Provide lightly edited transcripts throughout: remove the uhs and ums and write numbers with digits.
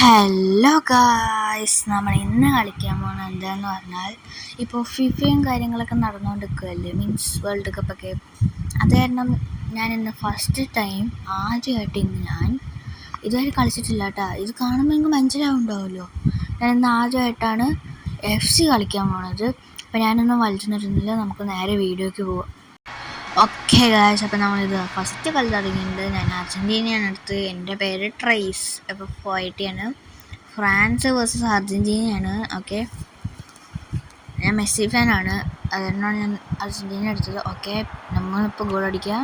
Hello guys, നമ്മൾ ഇന്ന് കളിക്കാൻ പോകുന്നത് എന്താന്ന് പറഞ്ഞാൽ, ഇപ്പോൾ ഫിഫയും കാര്യങ്ങളൊക്കെ നടന്നുകൊണ്ടിരിക്കുകയല്ലേ, മീൻസ് വേൾഡ് കപ്പൊക്കെ. അത് കാരണം ഞാൻ ഇന്ന് ഫസ്റ്റ് ടൈം ആദ്യമായിട്ട് ഞാൻ ഇതുവരെ കളിച്ചിട്ടില്ല കേട്ടോ. ഇത് കാണുമ്പോൾ നിങ്ങൾക്ക് മനസ്സിലാവുണ്ടാവുമല്ലോ, ഞാൻ ഇന്ന് ആദ്യമായിട്ടാണ് FC കളിക്കാൻ പോണത്. അപ്പോൾ ഞാനൊന്നും വലിച്ചിട്ടിരുന്നില്ല, നമുക്ക് നേരെ വീഡിയോയ്ക്ക് പോവാം. ഓക്കെ ഗായ്സ്, അപ്പോൾ നമ്മളിത് ഫസ്റ്റ് കളി തുടങ്ങിയിട്ടുണ്ട്. ഞാൻ അർജൻറ്റീനയാണ് എടുത്ത്. എൻ്റെ പേര് ട്രൈസ്. അപ്പോൾ 40 ഫ്രാൻസ് വേഴ്സസ് അർജൻറ്റീനയാണ്. ഓക്കെ, ഞാൻ മെസ്സി ഫാനാണ്, അതുകൊണ്ടാണ് ഞാൻ അർജൻറ്റീന എടുത്തത്. ഓക്കെ, നമ്മളിപ്പോൾ ഗോൾ അടിക്കുക.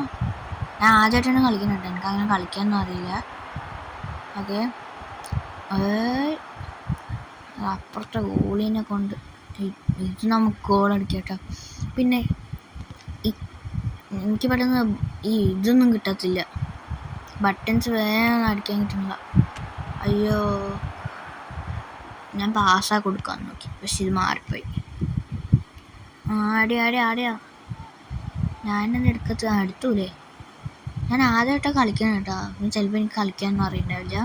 ഞാൻ ആദ്യമായിട്ടാണ് കളിക്കുന്നുണ്ട്, എനിക്ക് അങ്ങനെ കളിക്കാനൊന്നും അറിയില്ല. ഓക്കെ, അപ്പുറത്തെ ഗോളിനെ കൊണ്ട് ഇത് നമുക്ക് ഗോൾ അടിക്കാം കേട്ടോ. പിന്നെ എനിക്ക് പെട്ടെന്ന് ഇതൊന്നും കിട്ടത്തില്ല, ബട്ടൺസ് വേഗം അടിക്കാൻ കിട്ടുന്നില്ല. അയ്യോ, ഞാൻ പാസ്സാ കൊടുക്കാൻ നോക്കി, പക്ഷെ ഇത് മാറിപ്പോയി. ആടിയാ ഞാനെന്ത് എടുത്തൂലേ. ഞാൻ ആദ്യമായിട്ടാണ് കളിക്കണം കേട്ടോ, ചിലപ്പോൾ എനിക്ക് കളിക്കാനൊന്നും അറിയണ്ടാവില്ല.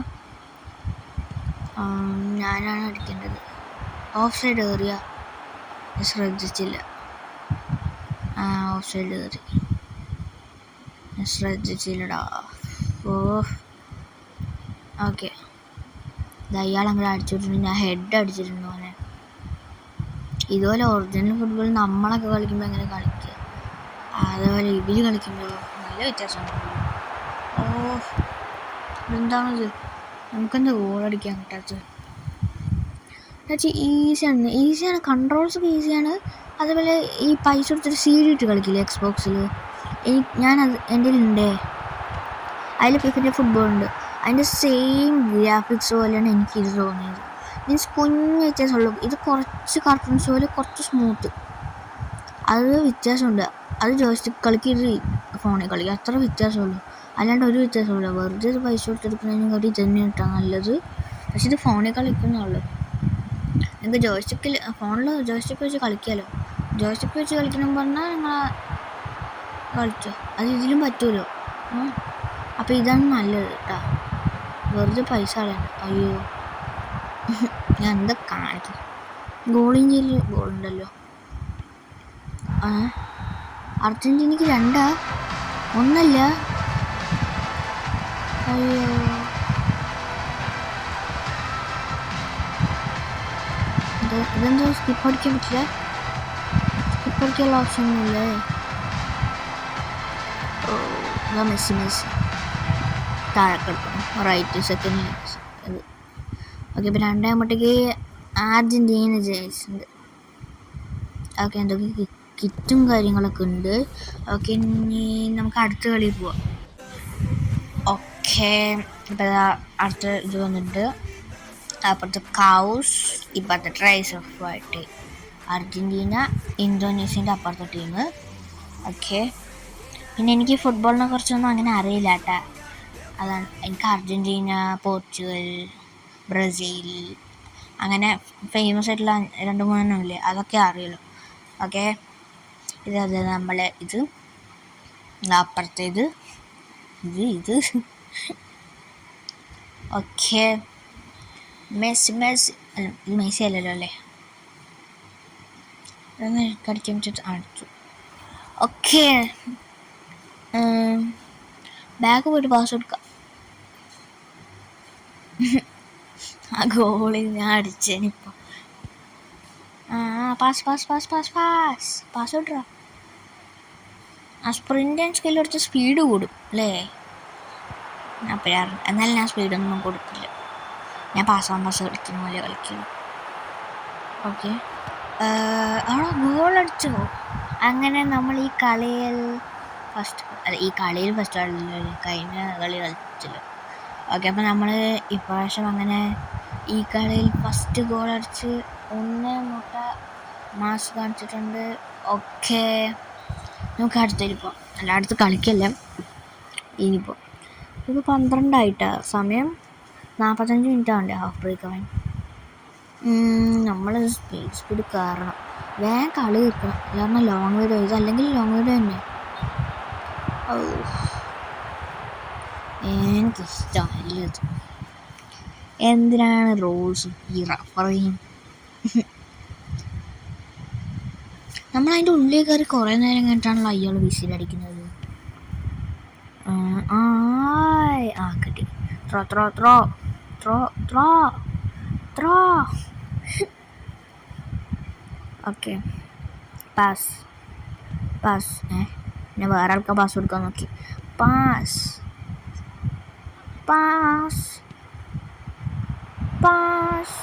ഞാനാണ് അടിക്കേണ്ടത്. ഓഫ് സൈഡ് കയറിയ ശ്രദ്ധിച്ചില്ല. ഓഫ് സൈഡ് കയറി, ശ്രദ്ധിച്ചില്ലടാ. ഓക്കെ, അയാളങ്ങനെ അടിച്ചിട്ടുണ്ട്, ഞാൻ ഹെഡ് അടിച്ചിട്ടുണ്ട് മോനെ. ഇതുപോലെ ഒറിജിനൽ ഫുട്ബോൾ നമ്മളൊക്കെ കളിക്കുമ്പോൾ എങ്ങനെ കളിക്കുക, അതുപോലെ ഇവർ കളിക്കുമ്പോൾ നല്ല വ്യത്യാസമുണ്ട്. എന്താണിത്, നമുക്കെന്താ ഗോൾ അടിക്കാൻ കിട്ടാത്തത്? ഈസിയാണ്, കൺട്രോൾസൊക്കെ ഈസിയാണ്. അതുപോലെ ഈ പൈസ കൊടുത്തിട്ട് CD ഇട്ട് കളിക്കില്ലേ എക്സ്ബോക്സിൽ, ഞാനത് എൻ്റെ ഉണ്ട്. അതിൽ ഫിഫിൻ്റെ ഫുട്ബോളുണ്ട്, അതിൻ്റെ സെയിം ഗ്രാഫിക്സ് പോലെയാണ് എനിക്കിത് തോന്നിയത്. മീൻസ് കുഞ്ഞ് വ്യത്യാസമുള്ളൂ. ഇത് കുറച്ച് കാർട്ടൂൺസ് പോലെ കുറച്ച് സ്മൂത്ത്, അത് വ്യത്യാസമുണ്ട്. അത് ജോയ്സ്റ്റിക്ക് കളിക്കുക, ഇത് ഫോണിൽ കളിക്കുക, അത്ര വ്യത്യാസമുള്ളൂ. അല്ലാണ്ട് ഒരു വ്യത്യാസമില്ല. വെറുതെ ഇത് പൈസ കൊടുത്തെടുക്കുന്നതിനെക്കാട്ടി ഇത് തന്നെ കിട്ടാൻ നല്ലത്. പക്ഷെ ഇത് ഫോണിൽ കളിക്കുന്നുള്ളൂ. നിങ്ങൾക്ക് ജോയ്സ്റ്റിക്കിൽ ഫോണിൽ ജോയ്സ്റ്റിക്ക് വെച്ച് കളിക്കാമല്ലോ. ജോയ്സ്റ്റിക്ക് വെച്ച് കളിക്കണം പറഞ്ഞാൽ നിങ്ങൾ കളിച്ചോ, അത് ഇതിലും പറ്റുമല്ലോ. അപ്പോൾ ഇതാണ് നല്ലത് കേട്ടോ, വെറുതെ പൈസ കളയണ്ട. അയ്യോ, ഞാൻ എന്താ കാണിച്ചത്? ഗോളിഞ്ചിയിൽ ഗോളുണ്ടല്ലോ. അർജൻറ്റീനയ്ക്ക് 2-1. അയ്യോ, ഇതെന്താ സ്കിപ്പ് അടിക്കാൻ പറ്റില്ല? സ്കിപ്പ് അടിക്കാനുള്ള ഓപ്ഷൻ ഒന്നുമില്ലേ? മെസ്സി താഴെ കിടക്കണം, റൈറ്റ് സെക്കൻഡ്. ഓക്കെ, ഇപ്പം 2 അർജൻറ്റീന ജയിച്ചിട്ടുണ്ട്. ഓക്കെ, എന്തൊക്കെ കിറ്റും കാര്യങ്ങളൊക്കെ ഉണ്ട്. ഓക്കെ, ഇനി നമുക്ക് അടുത്ത കളി പോവാം. ഓക്കെ, ഇപ്പം അടുത്ത ഇത് വന്നിട്ട് അപ്പുറത്ത് കൗസ്, ഇപ്പോഴത്തെ ട്രൈസ് ഓഫ് ആയിട്ട് അർജൻറ്റീന, ഇന്തോനേഷ്യൻ്റെ അപ്പുറത്തെ ടീം. ഓക്കെ, പിന്നെ എനിക്ക് ഫുട്ബോളിനെ കുറിച്ചൊന്നും അങ്ങനെ അറിയില്ല കേട്ടോ. അതാണ്, എനിക്ക് അർജൻറ്റീന, പോർച്ചുഗൽ, ബ്രസീൽ, അങ്ങനെ ഫേമസ് ആയിട്ടുള്ള 2-3 ഇല്ലേ, അതൊക്കെ അറിയുള്ളൂ. ഓക്കെ, ഇത് നമ്മളെ ഇത് അപ്പുറത്തേത് ഇത് ഓക്കെ, മെസ്സി അല്ല, ഇത് മെസ്സി അല്ലല്ലോ അല്ലേ, അതൊന്ന് കടിക്കാൻ പറ്റിയിട്ട് അടിച്ചു. ഓക്കെ, ബാഗ് പോയിട്ട് പാസ് കൊടുക്കാം. ആ ഗോളി ഞാൻ അടിച്ചേനിപ്പോൾ. പാസ് വിട്രാ. ആ സ്പ്രിൻ്റ് ആൻഡ് സ്കിൽ കുറച്ച് സ്പീഡ് കൂടും അല്ലേ? അപ്പോൾ എന്നാലും ഞാൻ സ്പീഡൊന്നും കൊടുക്കില്ല, ഞാൻ പാസ് കളിക്കുന്ന പോലെ കളിക്കുന്നു. ഓക്കെ, അവിടെ ഗോൾ അടിച്ചോ. അങ്ങനെ നമ്മൾ ഈ കളിയിൽ ഫസ്റ്റ് കളിയില്ല, കഴിഞ്ഞ കളി കളിച്ചല്ലോ. ഓക്കെ, അപ്പോൾ നമ്മൾ ഇപ്രാവശ്യം അങ്ങനെ ഈ കളിയിൽ ഫസ്റ്റ് ഗോൾ അടിച്ച് 1 മാസ് കാണിച്ചിട്ടുണ്ട്. ഓക്കെ, നമുക്ക് അടുത്തിപ്പോൾ അടുത്ത് കളിക്കല്ല. ഇനിയിപ്പോൾ 12 സമയം 45 മിനിറ്റ് ആവണ്ടേ ഹാഫ് ബ്രേക്ക് ആവാൻ. നമ്മൾ സ്പീഡ് കയറണം, വേഗം കളി തീർക്കണം, കാരണം ലോങ് വീഡിയോ ഇതല്ലെങ്കിൽ ലോങ് വീഡിയോ തന്നെ. എനിക്കിഷ്ടമല്ല ഇത്. എന്തിനാണ് റോൾസും ഈ റഫറിയും? നമ്മളതിൻ്റെ ഉള്ളിൽ കയറി കുറേ നേരം കഴിഞ്ഞിട്ടാണല്ലോ അയാൾ വിസിലടിക്കുന്നത്. കിട്ടി. Throw throw throw throw throw throw. Okay, pass pass. ഞാൻ വേറെ ആൾക്കാർ പാസ് കൊടുക്കാൻ നോക്കി. Pass pass pass.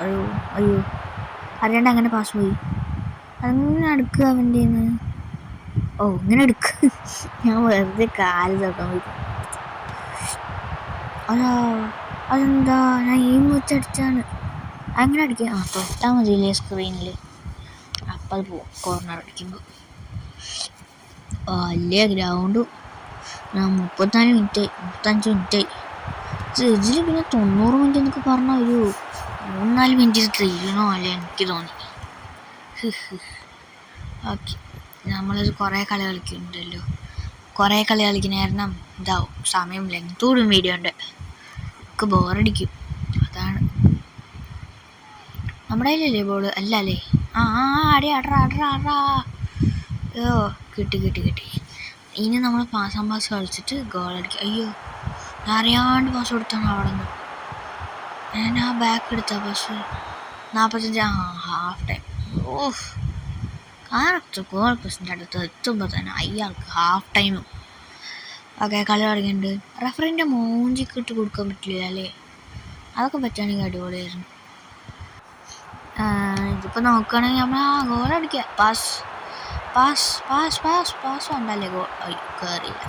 അയ്യോ അയ്യോ, അറിയാണ്ട് അങ്ങനെ പാസ് പോയി. അങ്ങനെ എടുക്കുക അവൻ്റെ. ഇങ്ങനെ എടുക്കുക. ഞാൻ വെറുതെ കാല് തൊട്ടാൻ പോയി. അതെന്താ, ഞാൻ വെച്ചടിച്ചാണ്. അങ്ങനെ അടിക്കുക. തൊട്ടാൽ മതിയില്ലേ സ്ക്രീനിൽ, അപ്പം അത് പോവും കോർണർ അടിക്കുമ്പോൾ. വലിയ ഗ്രൗണ്ടും 35 മിനിറ്റായി. ഇതിൽ പിന്നെ 90 മിനിറ്റ് എന്നൊക്കെ പറഞ്ഞാൽ ഒരു 3-4 മിനിറ്റ് കഴിയണോ അല്ലേ എനിക്ക് തോന്നി. ഓക്കെ, നമ്മളൊരു കുറേ കളി കളിക്കുന്നുണ്ടല്ലോ. കുറേ കളി കളിക്കുന്ന കാരണം ഇതാവും, സമയം ലെങ്ത് കൂടും വീഡിയോ ഉണ്ട്, ഒക്കെ ബോറടിക്കും. അതാണ്. നമ്മുടെ കയ്യിലല്ലേ ബോള്? അല്ല അല്ലേ? അയ്യോ, കിട്ടി. ഇനി നമ്മൾ പാസ് കളിച്ചിട്ട് ഗോൾ അടിക്കും. അയ്യോ, അറിയാണ്ട് പാസ് കൊടുത്താണ് അവിടെ നിന്ന്. ഞാൻ ആ ബാക്ക് എടുത്ത പക്ഷേ 45 ഹാഫ് ടൈം. കറക്റ്റ് ഗോൾ പോസ്റ്റിൻ്റെ അടുത്ത് എത്തുമ്പോൾ തന്നെ അയാൾക്ക് ഹാഫ് ടൈമും. ഓക്കെ, കളി തുടങ്ങിയിട്ടുണ്ട്. റഫറിൻ്റെ മൂഞ്ചിക്ക് ഇട്ട് കൊടുക്കാൻ പറ്റില്ല അല്ലേ? അതൊക്കെ പറ്റുകയാണെങ്കിൽ അടിപൊളിയായിരുന്നു. ഇതിപ്പോൾ നോക്കുകയാണെങ്കിൽ നമ്മൾ ഗോൾ അടിക്കുക. പാസ് ഉണ്ടല്ലേ? ഗോൾ കയറിയില്ല.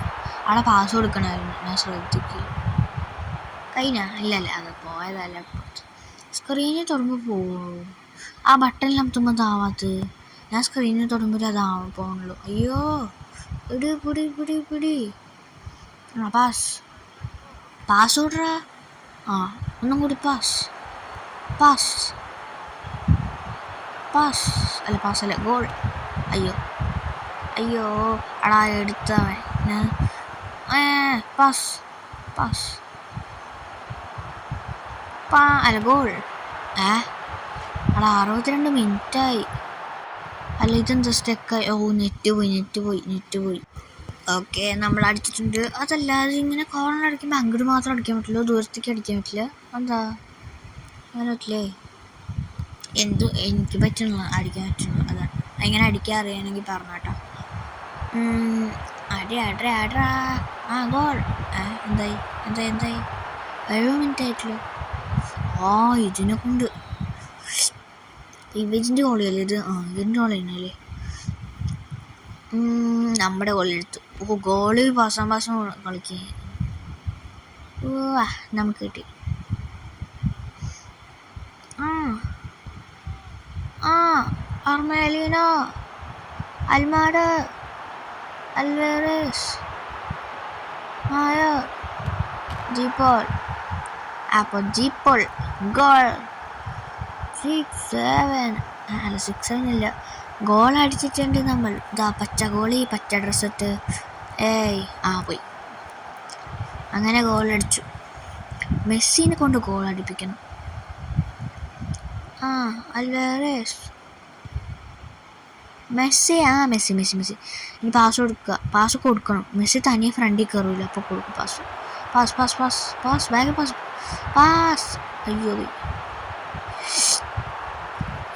അവിടെ പാസ് കൊടുക്കണമായിരുന്നു, ഞാൻ ശ്രദ്ധിക്കില്ല. ഇല്ലല്ലേ, അത് പോയതല്ല. സ്ക്രീനിൽ തൊടുമ്പോൾ പോവും. ആ ബട്ടണിൽ അമർത്തുമ്പോൾ താവാത്തത്. ഞാൻ സ്ക്രീനിൽ തൊടുമ്പോൾ അതാവാൻ പോകുന്നുള്ളൂ. അയ്യോ, പിടി. പാസ് ഓടറാ. ഒന്നും കൂടി പാസ്. പാസ്സല്ല, ഗോൾ. അയ്യോ അടാ, എടുത്തവൻ. Pass goal. അടാ, 62 മിനിറ്റായി. അല്ല, ഇതെന്താ സ്റ്റെക്കായി? നെറ്റ് പോയി. ഓക്കെ, നമ്മൾ അടിച്ചിട്ടുണ്ട്. അതല്ലാതെ ഇങ്ങനെ കോർണർ അടിക്കുമ്പോൾ അങ്ങോട്ട് മാത്രം അടിക്കാൻ പറ്റുള്ളൂ, ദൂരത്തേക്ക് അടിക്കാൻ പറ്റില്ല. എന്താ അങ്ങനെ പറ്റില്ലേ? എനിക്ക് പറ്റുള്ള അടിക്കാൻ പറ്റുള്ളൂ. അതാണ്. എങ്ങനെ അടിക്കാൻ അറിയാമെങ്കിൽ പറഞ്ഞോട്ടോ. അടറാ. ഗോൾ. എന്തായി? 70 മിനിറ്റ് ആയിട്ടുള്ളൂ. ഇതിനെ കൊണ്ട് ഇതിൻ്റെ ഗോളിയല്ലേ ഇത്? ഇതിൻ്റെ ഗോൾ തന്നെയല്ലേ? നമ്മുടെ ഗോളെടുത്തു. ഗോള് പാസം കളിക്കുക. നമുക്ക് കിട്ടി. അർമേലിനോ, അൽമാഡ്, അൽവേറസ്, ജീപ്പോൾ. ഗോൾ. 6-7 ഇല്ല, ഗോൾ അടിച്ചിട്ടുണ്ട് നമ്മൾ. പച്ച ഗോളി, പച്ച ഡ്രസ്സിട്ട്. പോയി. അങ്ങനെ ഗോൾ അടിച്ചു. മെസ്സിനെ കൊണ്ട് ഗോൾ അടിപ്പിക്കണം. അൽവേറസ്, മെസ്സി. ഇനി പാസ് കൊടുക്കണം. മെസ്സി തനിയെ ഫ്രണ്ടിൽ കയറില്ല, അപ്പോൾ കൊടുക്കും പാസ്. വേഗം പാസ്. അയ്യോ,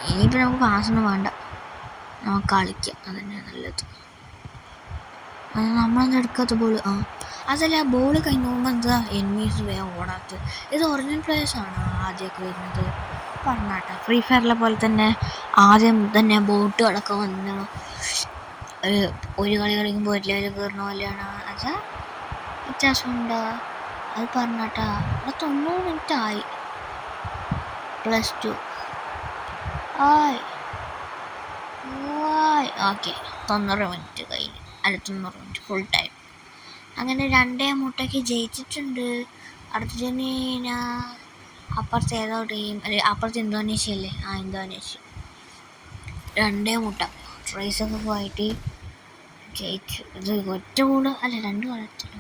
ഇനിയിപ്പോൾ നമുക്ക് പാസൊന്നും വേണ്ട, നമുക്ക് കളിക്കാം. അതന്നെ നല്ലത്. നമ്മളെന്താ എടുക്കാത്ത ബോൾ? അതല്ല, ബോൾ കഴിഞ്ഞ് പോകുമ്പോൾ എന്താ എനിമീസ് വേഗം ഓടാത്തത്? ഇത് ഒറിജിനൽ പ്ലേയേഴ്സാണ് ആദ്യമൊക്കെ വരുന്നത് പറഞ്ഞാട്ടെ. ഫ്രീ ഫയറിലെ പോലെ തന്നെ ആദ്യം തന്നെ ബോട്ടുകളൊക്കെ വന്ന് ഒരു കളി കളിക്കുമ്പോൾ ഒരു ലെവൽ കയറണ പോലെയാണ്. അത് വ്യത്യാസമുണ്ടോ? അത് പറഞ്ഞാട്ടാ. 90 മിനിറ്റായി. +2 ഓക്കെ, 90 മിനിറ്റ് കഴിഞ്ഞു. അടുത്ത 90 മിനിറ്റ് ഫുൾ ടൈം. അങ്ങനെ 2-3 ജയിച്ചിട്ടുണ്ട്. അർജന്റീന. അപ്പുറത്ത് ഏതോ ടീം, അല്ലെ അപ്പുറത്ത് ഇന്തോനേഷ്യ അല്ലേ? ഇന്തോനേഷ്യ. 2-3 ട്രൈസൊക്കെ പോയിട്ട് ജയിച്ചു. ഇത് ഒറ്റ ഗോള് അല്ല, 2 ഗോൾ അടിച്ചല്ലോ.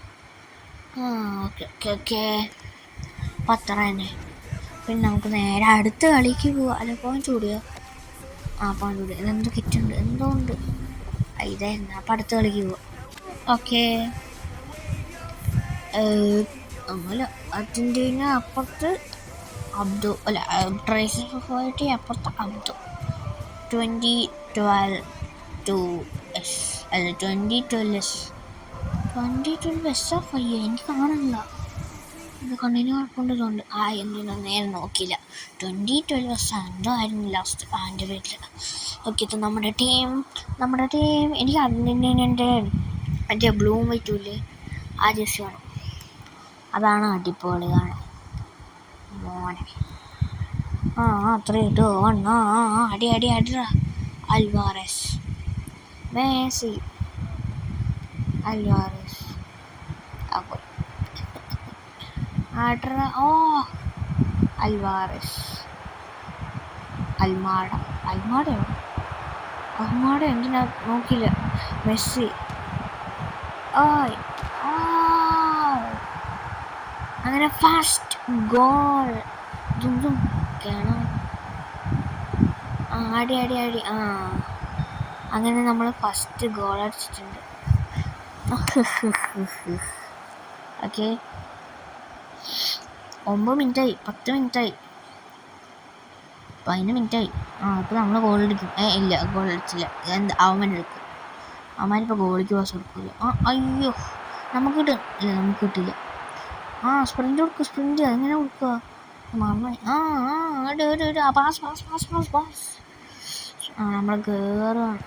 Okay okay okay. അപ്പം അത്ര തന്നെ. പിന്നെ നമുക്ക് നേരെ അടുത്ത കളിക്ക് പോവാം. അല്ല പോയിന്റ് കൂടിയോ? പോയിന്റ് കൂടി. ഇതെന്തോ കിറ്റുണ്ട്, എന്തോ ഉണ്ട്. ഇതായിരുന്നു. അപ്പം അടുത്ത കളിക്ക് പോവാം. ഓക്കെ. അല്ല, അർജൻറ്റീന അപ്പുറത്ത് അബ്ദു, അല്ല ട്രേസി സൊസൈറ്റി അപ്പുറത്ത് അബ്ദു. 2012 അല്ല 2012 എനിക്ക് കാണില്ല. ഇത് കണ്ണിന് കുഴപ്പമുണ്ടതുകൊണ്ട് എന്തിനാ നേരെ നോക്കിയില്ല. 2012 എന്തോ ആയിരുന്നു ലാസ്റ്റ് അതിൻ്റെ പേരിൽ. ഓക്കെ. ഇത് നമ്മുടെ ടീം എനിക്ക് അർജൻറ്റീനൻ്റെ മറ്റേ ബ്ലൂം വൈറ്റൂല്ലേ ആ ജേഴ്സി വേണം. അതാണ് അടിപൊളി കാണാൻ മോനെ. 3, 2, 1 അടി അടിറ. അൽവാരസ്, മെസ്സി, അൽവാരസ് അഡ്ര. അൽവാരസ്, അൽമാഡ എന്തിനാ നോക്കില്ല. മെസ്സി, അങ്ങനെ ഫാസ്റ്റ് ഗോൾ. കേണം. അടി. അങ്ങനെ നമ്മൾ ഫസ്റ്റ് ഗോൾ അടിച്ചിട്ടുണ്ട്. ഓക്കെ. 9 മിനിറ്റായി, 10 മിനിറ്റായി, 11 മിനിറ്റായി. ഇപ്പോൾ നമ്മൾ ഗോൾ അടിക്കും. ഇല്ല, ഗോൾ അടിച്ചില്ല. അവന്മാരെടുക്കും. അവന്മാരിപ്പോൾ ഗോളിക്ക് പാസ് കൊടുക്കില്ല. അയ്യോ, നമുക്ക് കിട്ടില്ല. സ്പ്രിന്റ് എങ്ങനെ കൊടുക്കുക? പാസ്. നമ്മൾ കയറുകയാണ്.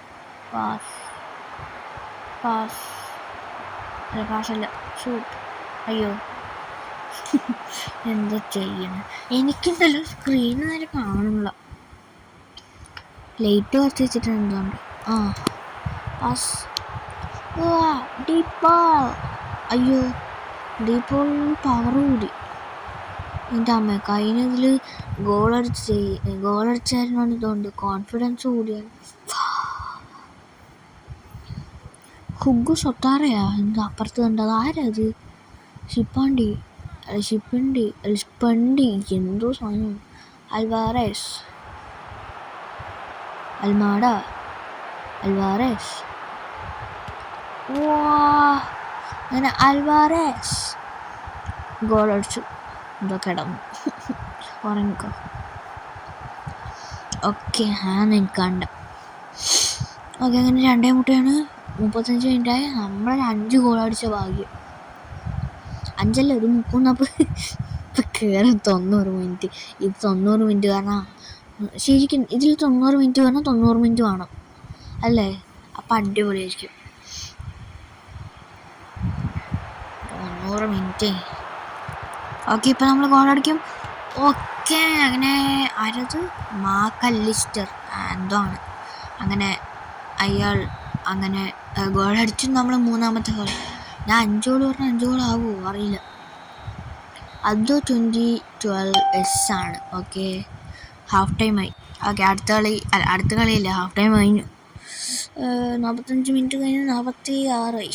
പാസല്ല, ഷൂട്ട്. അയ്യോ, എന്താ ചെയ്യണം? എനിക്കുണ്ടല്ലോ സ്ക്രീന് നേരെ കാണില്ല. ലൈറ്റ് കുറച്ച് വെച്ചിട്ട് എന്തുകൊണ്ട്? പാസ്. Deep ball. അയ്യോ, ഡീപ് ബോൾ പവർ കൂടി. എൻ്റെ അമ്മ കഴിഞ്ഞതിൽ ഗോളടിച്ചായിരുന്നു. ഇതുകൊണ്ട് കോൺഫിഡൻസ് കൂടിയാണ്. ഹുഗു സൊത്താറയാ എന്താ അപ്പുറത്ത് കണ്ടത്? ആരാ അത്? ഷിപ്പണ്ടി എന്തോ സാധനം. Alvarez, Almada, Alvarez. അങ്ങനെ അൽവാരസ് ഗോളടിച്ചു. എന്തോ കിടന്നു. ഉറങ്ങിക്കോ. ഓക്കെ. എനിക്ക് കണ്ട. ഓക്കെ. അങ്ങനെ 2-3 35 മിനിറ്റായി. നമ്മൾ 5 ഗോളടിച്ച ഭാഗ്യം. 5 അല്ല, ഒരു 30. ഇപ്പം കയറി 90 മിനിറ്റ്. ഇത് 90 മിനിറ്റ് കാരണം ശരിക്കും ഇതിൽ 90 മിനിറ്റ് പറഞ്ഞാൽ 90 മിനിറ്റ് വേണം അല്ലേ? അപ്പം അടിപൊളിയായിരിക്കും. 90 മിനിറ്റ്. ഓക്കെ. ഇപ്പം നമ്മൾ ഗോളടിക്കും. ഓക്കെ. അങ്ങനെ ആരത്? മാക്കല്ലിസ്റ്റർ എന്തോ ആണ്. അങ്ങനെ അയാൾ അങ്ങനെ ഗോളടിച്ചു. നമ്മൾ 3ാമത്തെ ഗോൾ. ഞാൻ 5 ഗോൾ പറഞ്ഞാൽ 5 ഗോൾ ആവുമോ അറിയില്ല. അത് 2012 ആണ്. ഓക്കെ. ഹാഫ് ടൈമായി. ഓക്കെ. അടുത്ത കളിയില്ല, ഹാഫ് ടൈം കഴിഞ്ഞു. 45 മിനിറ്റ് കഴിഞ്ഞ് 46ആയി.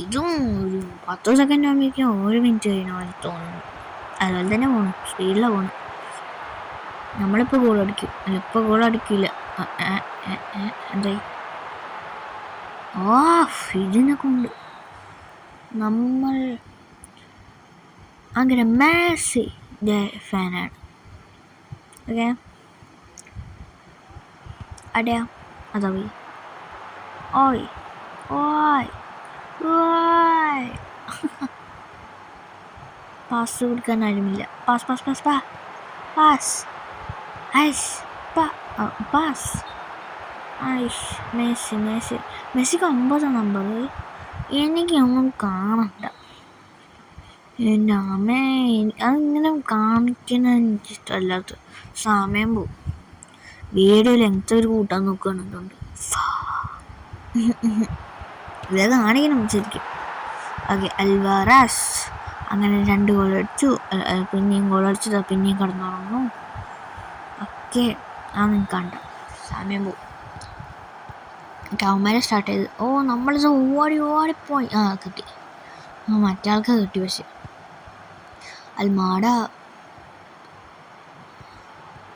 ഇതും ഒരു 10 സെക്കൻഡ് ആകുമ്പോഴേക്കും 1 മിനിറ്റ് കഴിഞ്ഞു തോന്നുന്നു. അതുപോലെ തന്നെ പോകണം, സ്പീഡിലാണ് പോകണം. നമ്മളിപ്പോൾ ഗോൾ അടിക്കും. അല്ല, ഇപ്പോൾ ഗോൾ അടിക്കില്ല. എന്തായി? ഇതിനെ കൊണ്ട് നമ്മൾ അങ്ങനെ മെസ്സിയുടെ ഫാനാണ്. ഓക്കെ. അടയാ അതാ പോയി. ഓയ് പാസ് കൊടുക്കാൻ ആരുമില്ല. പാസ്. മെസ്സിക്ക് 50 നമ്പർ. എനിക്കൊന്നും കാണണ്ട. എൻ്റെ അമ്മേ, അതിങ്ങനെ കാണിക്കുന്ന എനിക്കിഷ്ടമല്ലാത്ത. സമയം പോവും. വീഡിയോ ലെങ്ത് ഒരു കൂട്ടാൻ നോക്കുകയാണെന്നുണ്ട്. ഇത് കാണിക്കണം ശരിക്കും. ഓക്കെ. അൽവാരസ് അങ്ങനെ 2 ഗോൾ അടിച്ചു. പിന്നെയും ഗോൾ അടിച്ചത്, പിന്നെയും കിടന്നുറങ്ങുന്നു. ഓക്കെ. നിങ്ങൾക്ക് കണ്ട സമയം പോവും. അവന്മാരെ സ്റ്റാർട്ട് ചെയ്ത് നമ്മളിത് ഓടിപ്പോയി. കിട്ടി. മറ്റേ ആൾക്കാർ കിട്ടി. പക്ഷെ അൽമാഡ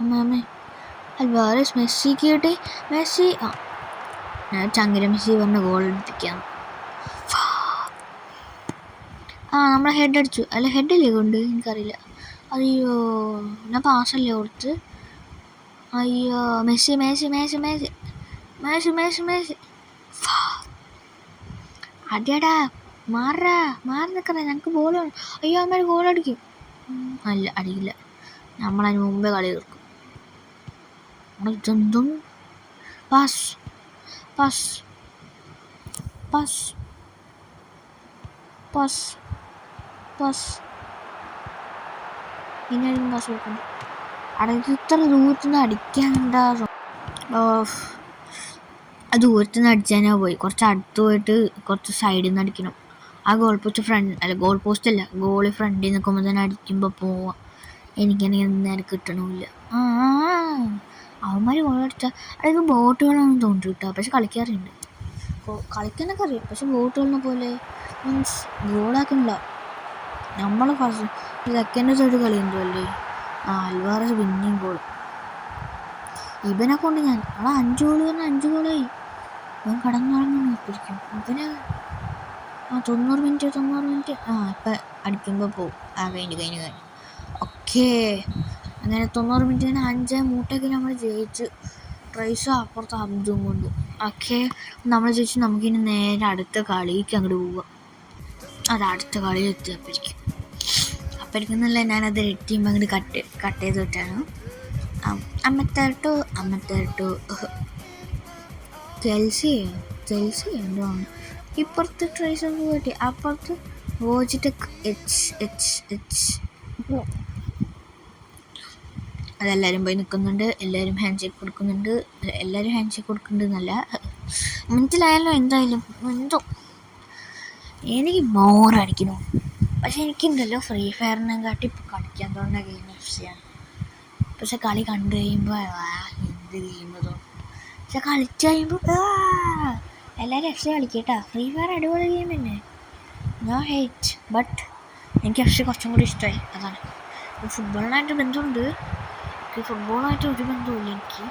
അമ്മേ അൽവാരസ് മെസ്സിക്ക് കിട്ടി. മെസ്സി ചങ്കര മെസ്സി പറഞ്ഞ ഗോൾ അടിപ്പിക്കാം. നമ്മളെ ഹെഡ് അടിച്ചു. അല്ല ഹെഡല്ലേ കൊണ്ട് എനിക്കറിയില്ല. അയ്യോ ഞാൻ പാസ്സല്ലേ കൊടുത്ത്. അയ്യോ Messi Messi Messi Messi Messi Messi Messi അടിയടാ മാറാ മാറി നിൽക്കണേ. ഞങ്ങൾക്ക് ബോൾ വേണം. അയ്യോ അമ്മ ഗോൾ അടിക്കും. അല്ല അടിക്കില്ല. നമ്മളതിന് മുമ്പേ കളി തീർക്കും. ഇതെന്തും pass pass pass pass pass ഇനിയായിരിക്കും പാസ് കൊടുക്കുന്നത്. അടയ്ക്ക് ഇത്ര ദൂരത്തു നിന്ന് അടിക്കാനുണ്ടാ. ദൂരത്തു നിന്ന് അടിച്ചാൽ പോയി. കുറച്ച് അടുത്ത് പോയിട്ട് കുറച്ച് സൈഡിൽ നിന്ന് അടിക്കണം. ആ ഗോൾ പോസ്റ്റ് ഫ്രണ്ട് അല്ല ഗോൾ പോസ്റ്റ് അല്ല ഗോളി ഫ്രണ്ടിൽ നിൽക്കുമ്പോൾ തന്നെ അടിക്കുമ്പോൾ പോവാം. എനിക്കാണെങ്കിൽ നേരെ കിട്ടണമില്ല. അവന്മാർ ഗോൾ അടിച്ചാൽ അതൊക്കെ ബോട്ടുകളാണെന്ന് തോന്നിട്ട് കിട്ടുക. പക്ഷെ കളിക്കാറുണ്ട്. കളിക്കാനൊക്കെ അറിയാം. പക്ഷെ ബോട്ടുകളിനെ പോലെ മീൻസ് ഗോളാക്കണില്ല. നമ്മൾ ഫസ്റ്റ് സെക്കൻഡ് സൈഡ് കളി എന്തോ അല്ലേ. അൽവാറസ് പിന്നെയും ഗോൾ. ഇവനെ കൊണ്ട് ഞാൻ 5 ഗോൾ പറഞ്ഞാൽ 5 ഗോളായി. ഇവൻ കടന്നുറങ്ങുന്നു പിടിക്കും. ഇവന് 90 മിനിറ്റ് ഇപ്പം അടിക്കുമ്പോൾ പോവും. കഴിഞ്ഞു. ഓക്കേ അങ്ങനെ 90 മിനിറ്റിന് 5 മൂട്ടയ്ക്ക് നമ്മൾ ജയിച്ചു. പ്രൈസ് അപ്പുറത്ത് അബ്ദും കൊണ്ട്. ഓക്കെ നമ്മൾ ജയിച്ചു. നമുക്കിനി നേരെ അടുത്ത കളിക്ക് അങ്ങോട്ട് പോവാം. അത് അടുത്ത കളിയിൽ അപ്പോഴേക്കെന്നല്ല ഞാനത് എട്ടിയുമ്പോൾ അങ്ങോട്ട് കട്ട് ചെയ്ത് വിട്ടാണ്. അമ്മത്തേട്ടു ചെൽസി എന്തോ ആണ്. ഇപ്പുറത്ത് ട്രൈസ് പോയിട്ട് അപ്പുറത്ത് വോജിടെക് എച്ച് അതെല്ലാവരും പോയി നിൽക്കുന്നുണ്ട്. എല്ലാവരും ഹാൻഡ് ഷേക്ക് കൊടുക്കുന്നുണ്ട്. എന്നല്ല മനസ്സിലായാലോ. എന്തായാലും എന്തോ എനിക്ക് ബോറടിക്കുന്നു. പക്ഷെ എനിക്കുണ്ടല്ലോ ഫ്രീ ഫയറിനെ കാട്ടി ഇപ്പോൾ കളിക്കാൻ തോന്നുന്ന ഗെയിം FC ആണ്. പക്ഷെ കളി കണ്ടു കഴിയുമ്പോൾ എന്ത് ഗെയിം തോന്നും. പക്ഷെ കളിച്ചു കഴിയുമ്പോൾ എല്ലാവരും FC കളിക്കട്ടാ. ഫ്രീ ഫയർ അടിപൊളി ഗെയിം തന്നെ. No hate. ബട്ട് എനിക്ക് FC കുറച്ചും കൂടി ഇഷ്ടമായി. അതാണ്. ഫുട്ബോളിനായിട്ട് ബന്ധമുണ്ട്. ഫുട്ബോളായിട്ട് ഒരു ബന്ധവുമില്ല എനിക്ക്.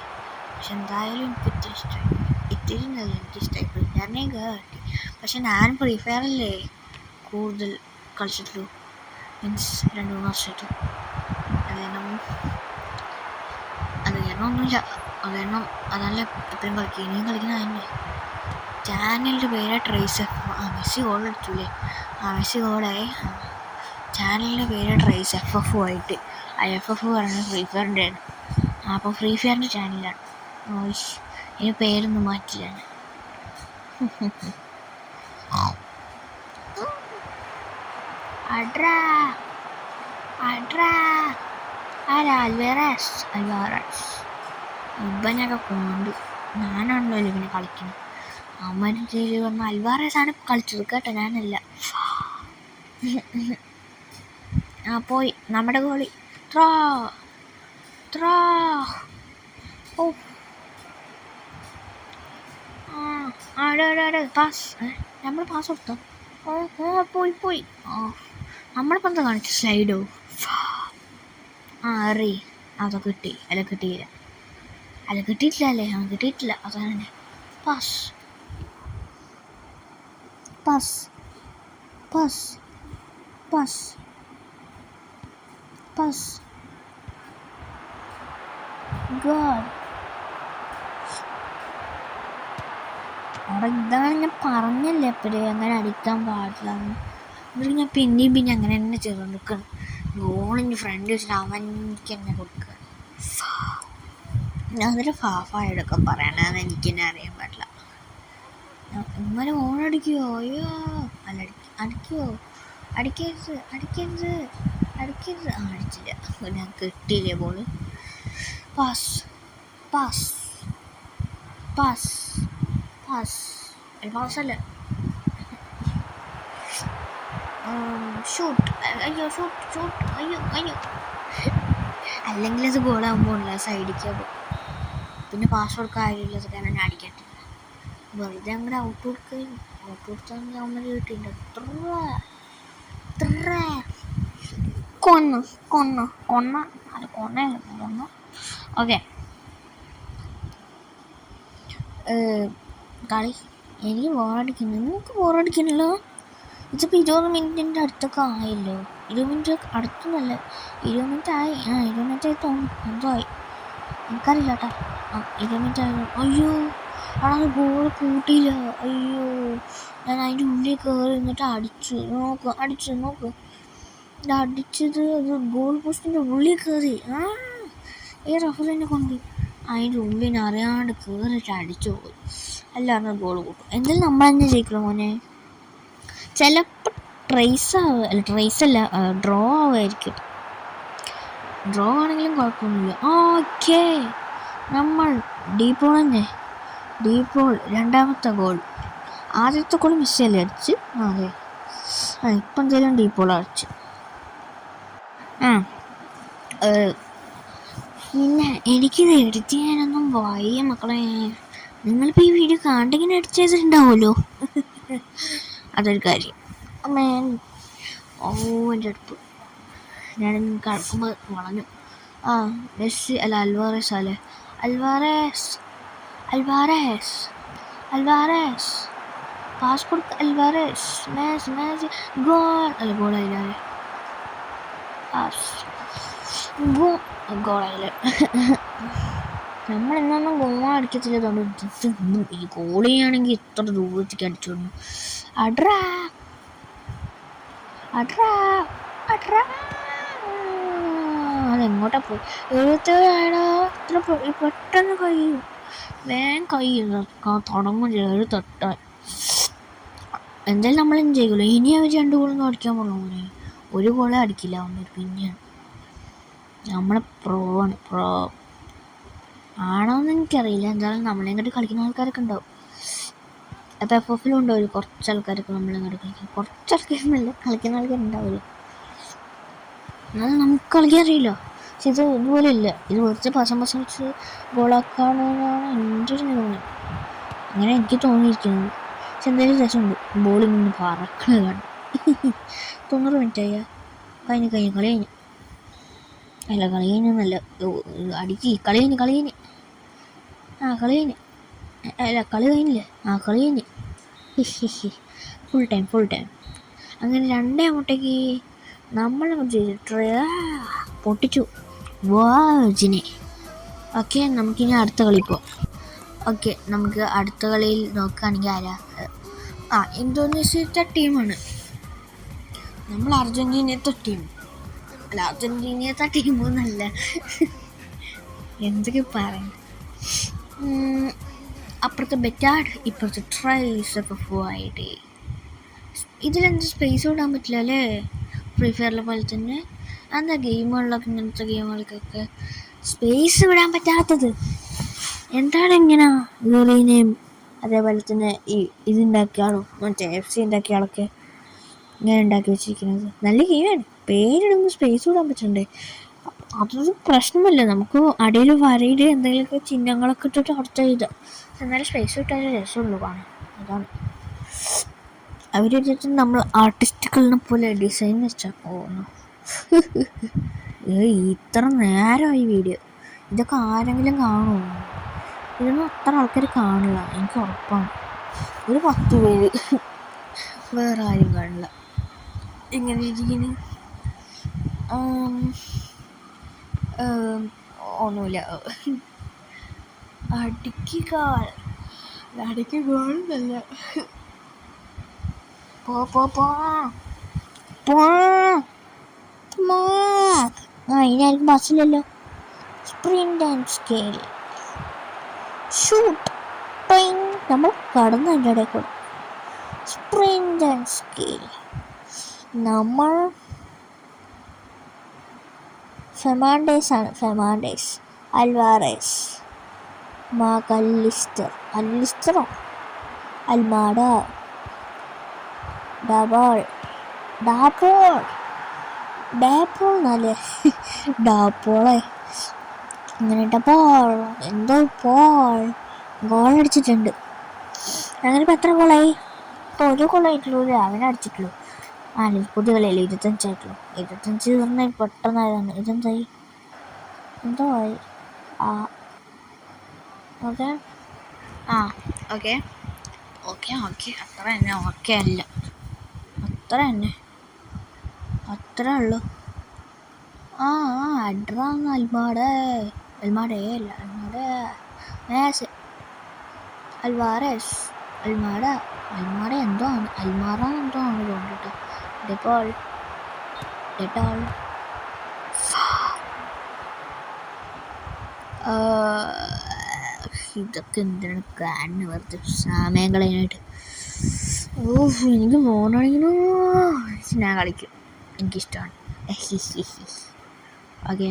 പക്ഷെ എന്തായാലും എനിക്ക് ഇത്തിരി ഇഷ്ടമായി. എനിക്കിഷ്ടമായി. ഫ്രീ ഫയറിനെ കേട്ടി. പക്ഷെ ഞാൻ ഫ്രീ ഫയറല്ലേ കൂടുതൽ കളിച്ചിട്ടുള്ളൂ. മീൻസ് 2-3 വർഷമായിട്ട്. അത് കാരണം ഒന്നുമില്ല. അത് കാരണം അതല്ല എപ്പോഴും കളിക്കുക. ഇനിയും കളിക്കുന്ന തന്നെ. ചാനലിൻ്റെ പേര് ട്രൈസ് എഫ്. മെസ്സി ഗോൾ അടിച്ചൂലേ. മെസ്സി ഗോളായി. ചാനലിൻ്റെ പേര് ട്രൈസ് FF ആയിട്ട്. FF പറയുന്നത് ഫ്രീ ഫയറിൻ്റെ ആണ്. അപ്പോൾ ഫ്രീ ഫയറിൻ്റെ ചാനലാണ്. ഇനി പേരൊന്നും മാറ്റില്ല. അൽവാരസ് ഇവനൊക്കെ കൊണ്ട് ഞാനാണല്ലോ ഇവനെ കളിക്കുന്നത്. അമ്മ പറഞ്ഞ അൽവാരസ് ആണ് കളിച്ചത് കേട്ടോ, ഞാനല്ല. പോയി നമ്മുടെ ഗോളി. പാസ്. നമ്മൾ പാസ് കൊടുത്തോ? പോയി. നമ്മളിപ്പോൾ എന്താ കാണിച്ചു? സ്ലൈഡോ? അറി അതൊക്കെ കിട്ടി. കിട്ടിയിട്ടില്ല അല്ലേ. കിട്ടിയിട്ടില്ല. അതാണ് പാസ്. ഗോൾ. ഇതാണ് ഞാൻ പറഞ്ഞല്ലേ എപ്പോഴും അങ്ങനെ അടിക്കാൻ പാടില്ല. എന്നിട്ട് ഞാൻ പിന്നെയും അങ്ങനെ തന്നെ ചെയ്തുകൊണ്ടിരിക്കണം. ഗോളിൻ്റെ ഫ്രണ്ട് വെച്ചിട്ട് അവനിക്ക് തന്നെ കൊടുക്കുക. അതൊരു ഫാഫായിട്ടൊക്കെ പറയണമെന്ന് എനിക്ക് തന്നെ അറിയാൻ പാടില്ല. ഇങ്ങനെ ഓണടിക്കുമോ? അയ്യോ അല്ല അടിക്കരുത്. അടിച്ചില്ല. ഞാൻ കിട്ടിയില്ലേ ബോള്. പാസ്സല്ല ഷൂട്ട്. അയ്യോ അല്ലെങ്കിൽ അത് ഗോളാകുമ്പോൾ സൈഡിലേക്ക് പോകും. പിന്നെ പാസ് കൊടുക്കാൻ കാര്യമില്ല. കാരണം ഞാൻ അടിക്കട്ടെ. വെറുതെ അങ്ങോട്ട് ഔട്ട് കൊടുത്താൽ അവന്മാർ കിട്ടിയിട്ടുണ്ട്. കൊന്നു കൊന്നു കൊന്ന അത് കൊന്നു. ഓക്കെ, കളി എനിക്ക് ബോറടിക്കുന്നു. നിങ്ങൾക്ക് ബോറടിക്കണല്ലോ. ഇതിപ്പോൾ 20 മിനിറ്റിൻ്റെ അടുത്തൊക്കെ ആയല്ലോ. 20 മിനിറ്റ് അടുത്തൊന്നല്ല, 20 മിനിറ്റ് ആയി. 20 മിനിറ്റ് ആയി തോന്നുന്നു. എന്തോ ആയി എനിക്കറിയില്ല കേട്ടോ. 20 മിനിറ്റ് ആയി. അയ്യോ അത് ഗോൾ കൂട്ടിയില്ല. അയ്യോ, ഞാൻ അതിൻ്റെ ഉള്ളിൽ കയറി എന്നിട്ട് അടിച്ചു നോക്ക് ഇത് അടിച്ചത്. അത് ഗോൾ പോസ്റ്റിൻ്റെ ഉള്ളിൽ കയറി. ഈ റഫറിനെ കൊണ്ട് അതിൻ്റെ ഉള്ളിൽ അറിയാണ്ട് കയറിയിട്ട് അടിച്ചു പോയി. എല്ലാവരും ഗോൾ കൂട്ടും. എന്തായാലും നമ്മൾ തന്നെ ജയിക്കണം മോനെ. ചിലപ്പോൾ ട്രേസല്ല ഡ്രോ ആവുമായിരിക്കും. ഡ്രോ ആണെങ്കിലും കുഴപ്പമൊന്നുമില്ല. ഓക്കെ, നമ്മൾ ഡീപോൾ രണ്ടാമത്തെ ഗോൾ. ആദ്യത്തെ ഗോൾ മിസ്സല്ലേ അടിച്ച്. അതെ, ഇപ്പം എന്തായാലും ഡീപോൾ അടിച്ച്. പിന്നെ എനിക്കിത് എഡിറ്റ് ചെയ്യാനൊന്നും വയ്യ മക്കളെ. നിങ്ങളിപ്പോൾ ഈ വീഡിയോ കണ്ടിങ്ങനെ എഡിറ്റ് ചെയ്തിട്ടുണ്ടാവുമല്ലോ. അതൊരു കാര്യം. എൻ്റെ അടുപ്പ് ഞാൻ കിടക്കുമ്പോൾ വളഞ്ഞു. മെസ്സി അല്ല അൽവാറസ് അല്ലേ? Alvarez passport Alvarez match goal അല്ല ഗോളായില്ലേ? ഗോളായില്ലേ? നമ്മളെന്നൊന്നും ഗോൾ അടിക്കത്തില്ല. ഈ ഗോൾ ചെയ്യുകയാണെങ്കിൽ ഇത്ര ദൂരത്തേക്ക് അടിച്ചോളൂ. അതെങ്ങോട്ടാ പോയി? 77 ഇത്ര പെട്ടെന്ന് കഴിയും. വേഗം കഴിയും. തുടങ്ങും 7 തൊട്ടാൽ. എന്തായാലും നമ്മൾ ചെയ്യുമല്ലോ. ഇനി അവർ 2 ഗോളൊന്നും അടിക്കാൻ പോകുന്നു. ഒരു ഗോളേ അടിക്കില്ല അവന്മാർ. പിന്നെയാണ് നമ്മളെ പ്രോ ആണോന്ന് എനിക്കറിയില്ല. എന്തായാലും നമ്മളെ ഇങ്ങോട്ട് കളിക്കുന്ന ആൾക്കാരൊക്കെ ഉണ്ടാവും. അപ്പോൾ FFലും ഉണ്ടാവില്ല കുറച്ച് ആൾക്കാരൊക്കെ നമ്മളെ ഇങ്ങോട്ട് കളിക്കും. കുറച്ച് ആൾക്കാരൊന്നുമല്ല, കളിക്കുന്ന ആൾക്കാരുണ്ടാവില്ല. എന്നാലും നമുക്ക് കളിക്കാൻ അറിയില്ല. പക്ഷെ ഇത് ഇതുപോലെ ഇല്ല. ഇത് വെറുതെ പസം വെച്ച് ഗോളാക്കാണെന്നാണ് എൻ്റെ ഒരു നിഗമനം. അങ്ങനെ എനിക്ക് തോന്നിയിരിക്കുന്നത്. പക്ഷെ എന്തായാലും രസമുണ്ട്. ബോളിൽ നിന്ന് പറക്കണത് കാണും. 90 മിനിറ്റായ കഴിഞ്ഞ് കളി കഴിഞ്ഞു. അല്ല കളി കഴിഞ്ഞൊന്നല്ല, അടിക്ക് കളി കഴിഞ്ഞ് കളി കഴിഞ്ഞ് അല്ല കളി കഴിഞ്ഞില്ലേ? കളി കഴിഞ്ഞ് ഫുൾ ടൈം. അങ്ങനെ 2 അങ്ങോട്ടേക്ക് നമ്മൾ പൊട്ടിച്ചു വാജിനെ. ഓക്കെ, നമുക്കിനി അടുത്ത കളി പോവാം. ഓക്കെ, നമുക്ക് അടുത്ത കളിയിൽ നോക്കുകയാണെങ്കിൽ ആരാ? ഇന്തോനേഷ്യത്തെ ടീമാണ്. നമ്മൾ അർജൻറ്റീനത്തെ ടീം. അല്ല, അർജൻറ്റീനത്തെ ടീമൊന്നല്ല. എന്തൊക്കെ പറയണ്ട. അപ്പുറത്തെ ബെറ്റാഡ്, ഇപ്പുറത്തെ ട്രൈസൊക്കെ പോയിട്ട് ഇതിലെന്ത് സ്പേസ് വിടാൻ പറ്റില്ല അല്ലേ? ഫ്രീ ഫയറിലെ പോലെ തന്നെ എന്താ ഗെയിമുകളിലൊക്കെ, ഇങ്ങനത്തെ ഗെയിമുകൾക്കൊക്കെ സ്പേസ് വിടാൻ പറ്റാത്തത് എന്താണ്? ഇങ്ങനെ യൂറേനിയം അതേപോലെ തന്നെ ഇതുണ്ടാക്കിയ ആളും മറ്റേ FC ഉണ്ടാക്കിയ ആളൊക്കെ ഇങ്ങനെ ഉണ്ടാക്കി വെച്ചിരിക്കുന്നത്. നല്ല ഗെയിമാണ്. പേരിടുമ്പോൾ സ്പേസ് വിടാൻ പറ്റണ്ടേ? അതൊരു പ്രശ്നമല്ല. നമുക്ക് അടിയിൽ വരയിൽ എന്തെങ്കിലുമൊക്കെ ചിഹ്നങ്ങളൊക്കെ ഇട്ടിട്ട് അടുത്ത എഴുതാം. എന്നാലും സ്പേസ് വിട്ടാലേ രസമുള്ളൂ കാണാൻ. അതാണ് അവരെടുത്തിട്ട് നമ്മൾ ആർട്ടിസ്റ്റുകളിനെ പോലെ ഡിസൈൻ വെച്ചാൽ പോകുന്നു. ഇത്ര നേരമായി വീഡിയോ. ഇതൊക്കെ ആരെങ്കിലും കാണുമോ? ഇതൊന്നും അത്ര ആൾക്കാർ കാണില്ല, എനിക്ക് ഉറപ്പാണ്. ഒരു 10 പേര്, വേറെ ആരും കാണില്ല. ഇങ്ങനെ ഇരിക്കുന്നു. ഒന്നുമില്ല. അടിക്ക് ഗോളെന്നല്ല. ഇനി ബസ്സിലല്ലോ. സ്പ്രിന്റ് ആൻഡ് സ്കെയിൽ ഷൂട്ട് നമ്മൾ കടന്നു അതിൻ്റെ ഇടയിൽ കൂടെ. സ്പ്രിന്റ് ആൻഡ് സ്കെയിൽ നമ്മൾ ഫെർണാണ്ടസ്, അൽവാറസ്, അലിസ്റ്ററോ, അൽമാഡ, ഡാപ്പോളെ അങ്ങനെ ഗോളടിച്ചിട്ടുണ്ട്. അങ്ങനെ ഇപ്പം എത്ര ഗോളായി? ഇപ്പോൾ 1 ഗോളായിട്ടുള്ളൂ. അവനടിച്ചിട്ടുള്ളൂ. പുതിയ കളിയല്ലേ 25 25 പറഞ്ഞാൽ പെട്ടെന്നായതാണ്. ഇതെന്തായി എന്തോ ആയി. ഓക്കെ ഓക്കെ ഓക്കെ ഓക്കെ അത്ര തന്നെ. ഓക്കെ അല്ല അത്ര തന്നെ അത്രേ ഉള്ളൂ. അഡ്രാന്ന് അൽമാടെ അല്ല അൽവാരസ് അൽമാര എന്തോ ആണ്, അൽമാറ എന്തോ ആണ് തോന്നിട്ട്. ഡെറ്റോൾ ഇതൊക്കെ എന്തിനാണ് കാണുന്ന വെറുതെ സമയം കളയാനായിട്ട്. എനിക്ക് ഫോണാണെങ്കിലും ഞാൻ കളിക്കും, എനിക്കിഷ്ടമാണ്. ഓക്കെ,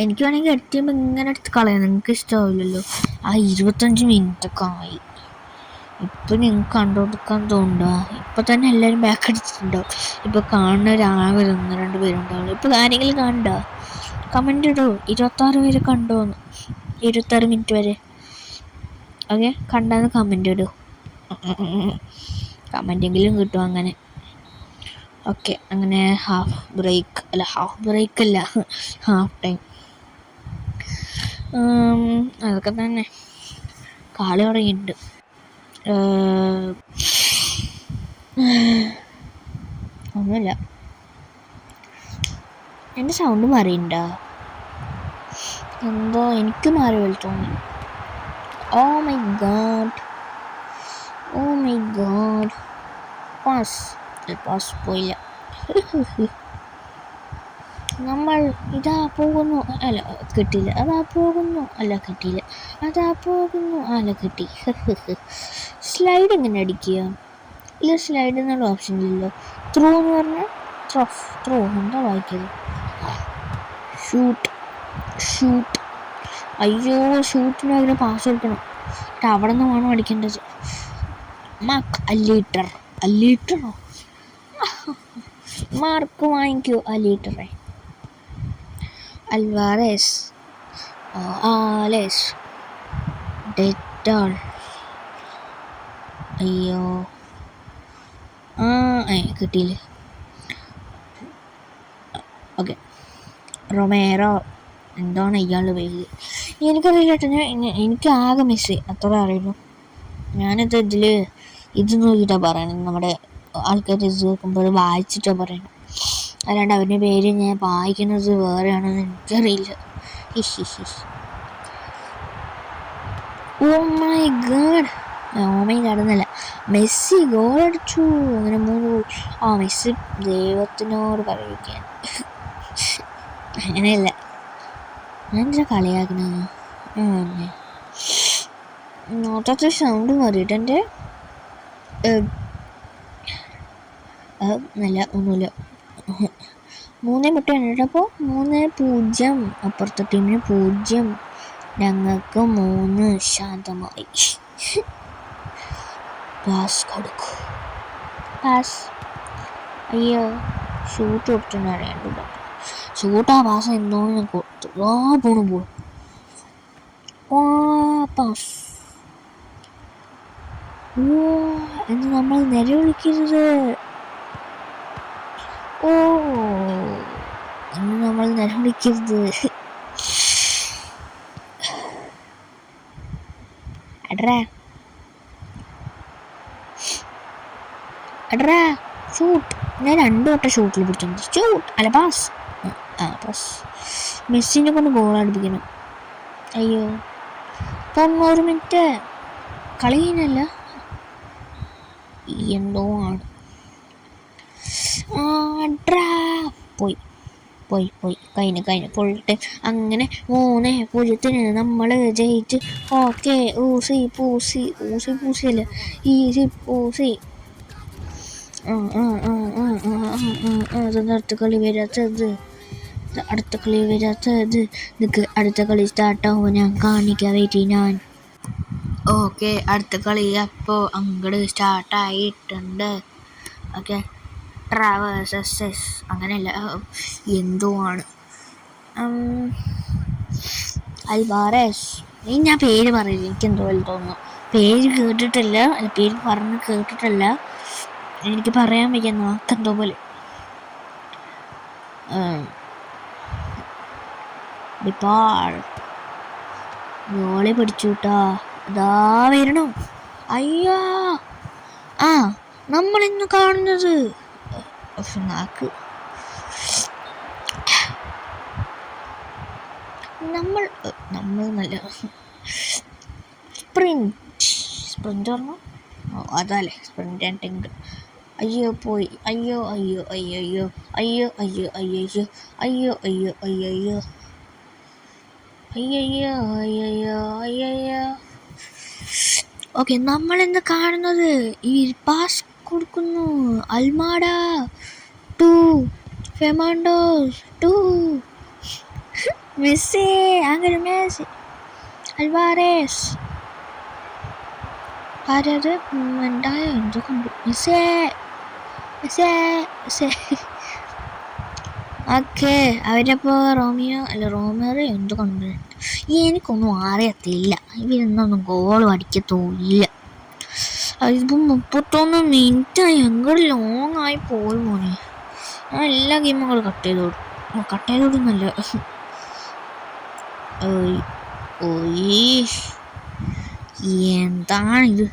എനിക്ക് വേണമെങ്കിൽ എട്ടിയുമ്പോൾ ഇങ്ങനെ എടുത്ത് കളയാം, നിങ്ങൾക്ക് ഇഷ്ടമാവില്ലല്ലോ. 25 മിനിറ്റൊക്കെ ആയി. ഇപ്പം നിങ്ങൾക്ക് കണ്ടുകൊടുക്കാൻ തോന്നുന്നുണ്ടോ? ഇപ്പം തന്നെ എല്ലാവരും ബാക്ക് അടിച്ചിട്ടുണ്ടാവും. ഇപ്പം കാണുന്നവരാകെ 1-2 പേരുണ്ടാവുള്ളൂ. ഇപ്പം ആരെങ്കിലും കാണണ്ടോ? കമൻ്റ് ഇടൂ, 26 പേര് കണ്ടോന്ന്, 26 മിനിറ്റ് വരെ. ഓക്കെ, കണ്ടാന്ന് കമൻ്റ് ഇടൂ, കമൻ്റെങ്കിലും കിട്ടും അങ്ങനെ. ഓക്കെ, അങ്ങനെ ഹാഫ് ബ്രേക്ക് അല്ല ഹാഫ് ടൈം. അതൊക്കെ തന്നെ, കളി തുടങ്ങിയിട്ടുണ്ട്. ഒന്നുമില്ല, എൻ്റെ സൗണ്ട് മാറിയിട്ടുണ്ടോ? എന്തോ എനിക്ക് മാറി പോലെ തോന്നി. ഓ മൈ ഗോഡ് പാസ് പോയില്ല. നമ്മൾ ഇതാ പോകുന്നു, അല്ല കിട്ടിയില്ല. അതാ പോകുന്നു, അല്ല കിട്ടിയില്ല. അതാ പോകുന്നു, അല്ല കിട്ടി. സ്ലൈഡ് എങ്ങനെ അടിക്കുക? ഇല്ല, സ്ലൈഡ് എന്നുള്ള ഓപ്ഷൻ ഇല്ലല്ലോ. ത്രൂ എന്ന് പറഞ്ഞാൽ ത്രോ എന്താ വായിക്കത്? ഷൂട്ട്. അയ്യോ, ഷൂട്ടിന് അതിന് പാസ് കൊടുക്കണം. അവിടെ നിന്ന് വേണം അടിക്കേണ്ടത്. അല്ലീറ്ററോ? മാർക്ക് വാങ്ങിക്കൂ അല്ലീറ്ററെ. അൽവാരസ്, ആലേസ്, ഡെറ്റോൾ. അയ്യോ, കിട്ടിയില്ല. ഓക്കെ, റൊമേറോ എന്താണ് ഇയാളുടെ പേര്? എനിക്കറിയില്ല കേട്ടോ. എനിക്ക് ആകെ മിസ് അത്ര അറിയുള്ളൂ. ഞാനിത് ഇത് നോക്കിയിട്ടാണ് പറയണത്. നമ്മുടെ ആൾക്കാർ ഇത് നോക്കുമ്പോൾ വായിച്ചിട്ടാണ് പറയണത്, അല്ലാണ്ട് അവൻ്റെ പേര് ഞാൻ വായിക്കുന്നത് വേറെയാണെന്ന് എനിക്കറിയില്ല. ഓ മൈ ഗാഡ് എന്നല്ല, മെസ്സി ഗോൾ അടിച്ചു. അങ്ങനെ 3 ഗോൾ. മെസ്സി ദൈവത്തിനോട് പറയിക്കാൻ. അങ്ങനെയല്ല, ഞാൻ എന്തിനാ കളിയാക്കണ? മൊത്തത്തിൽ സൗണ്ട് മാറിയിട്ട് എൻ്റെ നല്ല ഒന്നുമില്ല. 3-8 അപ്പോൾ 3-0 അപ്പുറത്തെ ടീമിന് 0, ഞങ്ങൾക്ക് 3. ശാന്തമായി. പാസ് കൊടുക്കൂ. അയ്യോ, ഷൂട്ട് കൊടുത്തിട്ട് അറിയാണ്ട് ഷൂട്ടാ പാസ് എന്തോ ഞാൻ കൊടുത്തു. പോണു പാസ്. എന്ന് നമ്മൾ നിലവിളിക്കരുത്. എന്ന് നമ്മൾ നിലവിളിക്കരുത്. അഡ്രാ ഷൂട്ട്. ഞാൻ 2 വട്ടം ഷൂട്ടിൽ പിടിച്ചിട്ടുണ്ട്. ഷൂട്ട് അല്ല പാസ്. പാസ്. മെസ്സിനെ കൊണ്ട് ഗോൾ അടിപ്പിക്കണം. അയ്യോ, 90 മിനിറ്റ് കളി കഴിഞ്ഞല്ല, എന്തോ ആണ്. പോയി കഴിഞ്ഞു ഫുൾ ടൈം. അങ്ങനെ 3-0 നമ്മൾ ജയിച്ച്. ഓക്കെ, ഊസി പൂസിയല്ല, ഈസി പൂസി. അടുത്ത കളി വരാത്തത്. നിനക്ക് അടുത്ത കളി സ്റ്റാർട്ടാകുമ്പോൾ ഞാൻ കാണിക്കാൻ വേണ്ടി ഞാൻ. ഓക്കെ, അടുത്ത കളി അപ്പോൾ അങ്ങോട്ട് സ്റ്റാർട്ടായിട്ടുണ്ട്. ഓക്കെ, ട്രാവേഴ്സസ് അങ്ങനെയല്ല, എന്തോ ആണ്. അൽവാരസ്. ഞാൻ പേര് പറയില്ല, എനിക്കെന്തോ തോന്നുന്നു. പേര് കേട്ടിട്ടില്ല, പേര് പറഞ്ഞ് കേട്ടിട്ടില്ല. എനിക്ക് പറയാൻ വയ്യ, നാക്കെന്തോ പോലെ. ഗോളി പിടിച്ചു കേട്ടാ, അതാ വരണു. അയ്യോ, ആ നമ്മളിന്ന് കാണുന്നത് നാക്ക് നമ്മൾ നല്ല സ്പ്രിന്റ് പറഞ്ഞു. അതല്ലേ സ്പ്രിന്റ് ആൻഡ് ടിങ്ക്. അയ്യോ പോയി, അയ്യോ അയ്യോ അയ്യോ അയ്യോ അയ്യോ അയ്യോ അയ്യോ അയ്യോ അയ്യോ അയ്യോ അയ്യോ അയ്യോ. ഓക്കെ, നമ്മളിന്ന് കാണുന്നത് ഈ പാസ് കൊടുക്കുന്നു. Almada to Fernandez to Messi, അങ്ങനെ മെസ്സി, അൽവാരസ്, ആരത് ഉണ്ടായോ എന്തോ കണ്ടു. Messi Messi Messi. ഓക്കെ, അവരപ്പോൾ റോമിയോ എന്തോ കണ്ടു. എനിക്കൊന്നും അറിയത്തില്ല, ഇവരൊന്നും ഗോളും അടിക്കത്തില്ല. ഇതിപ്പം 31 മിനിറ്റായി, എങ്ങനെ ലോങ് ആയി പോയി മോനെ. ഞാൻ എല്ലാ ഗെയിമുകളും കട്ട് ചെയ്തോടുന്നല്ല. എന്താണിത്,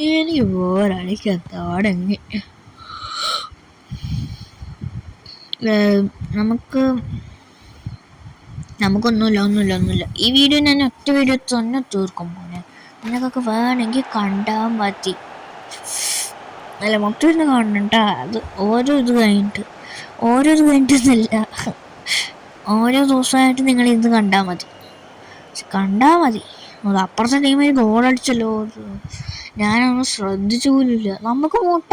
എനിക്ക് പോരടിക്കത്തോടങ്ങി. നമുക്കൊന്നുമില്ല. ഈ വീഡിയോ ഞാൻ ഒറ്റ വീഡിയോ തന്നെ തീർക്കും മോനെ. നിനക്കൊക്കെ വേണമെങ്കിൽ കണ്ടാൽ മതി. അല്ല, മൊത്തം കാണണ്ട, അത് ഓരോ ഇത് കഴിഞ്ഞിട്ടൊന്നുമില്ല, ഓരോ ദിവസമായിട്ട് നിങ്ങൾ ഇത് കണ്ടാൽ മതി. അത് അപ്പുറത്തെ ടീമിൽ ഗോളടിച്ചല്ലോ, ഞാനൊന്നും ശ്രദ്ധിച്ചു പോലില്ല. നമുക്ക് മുട്ട,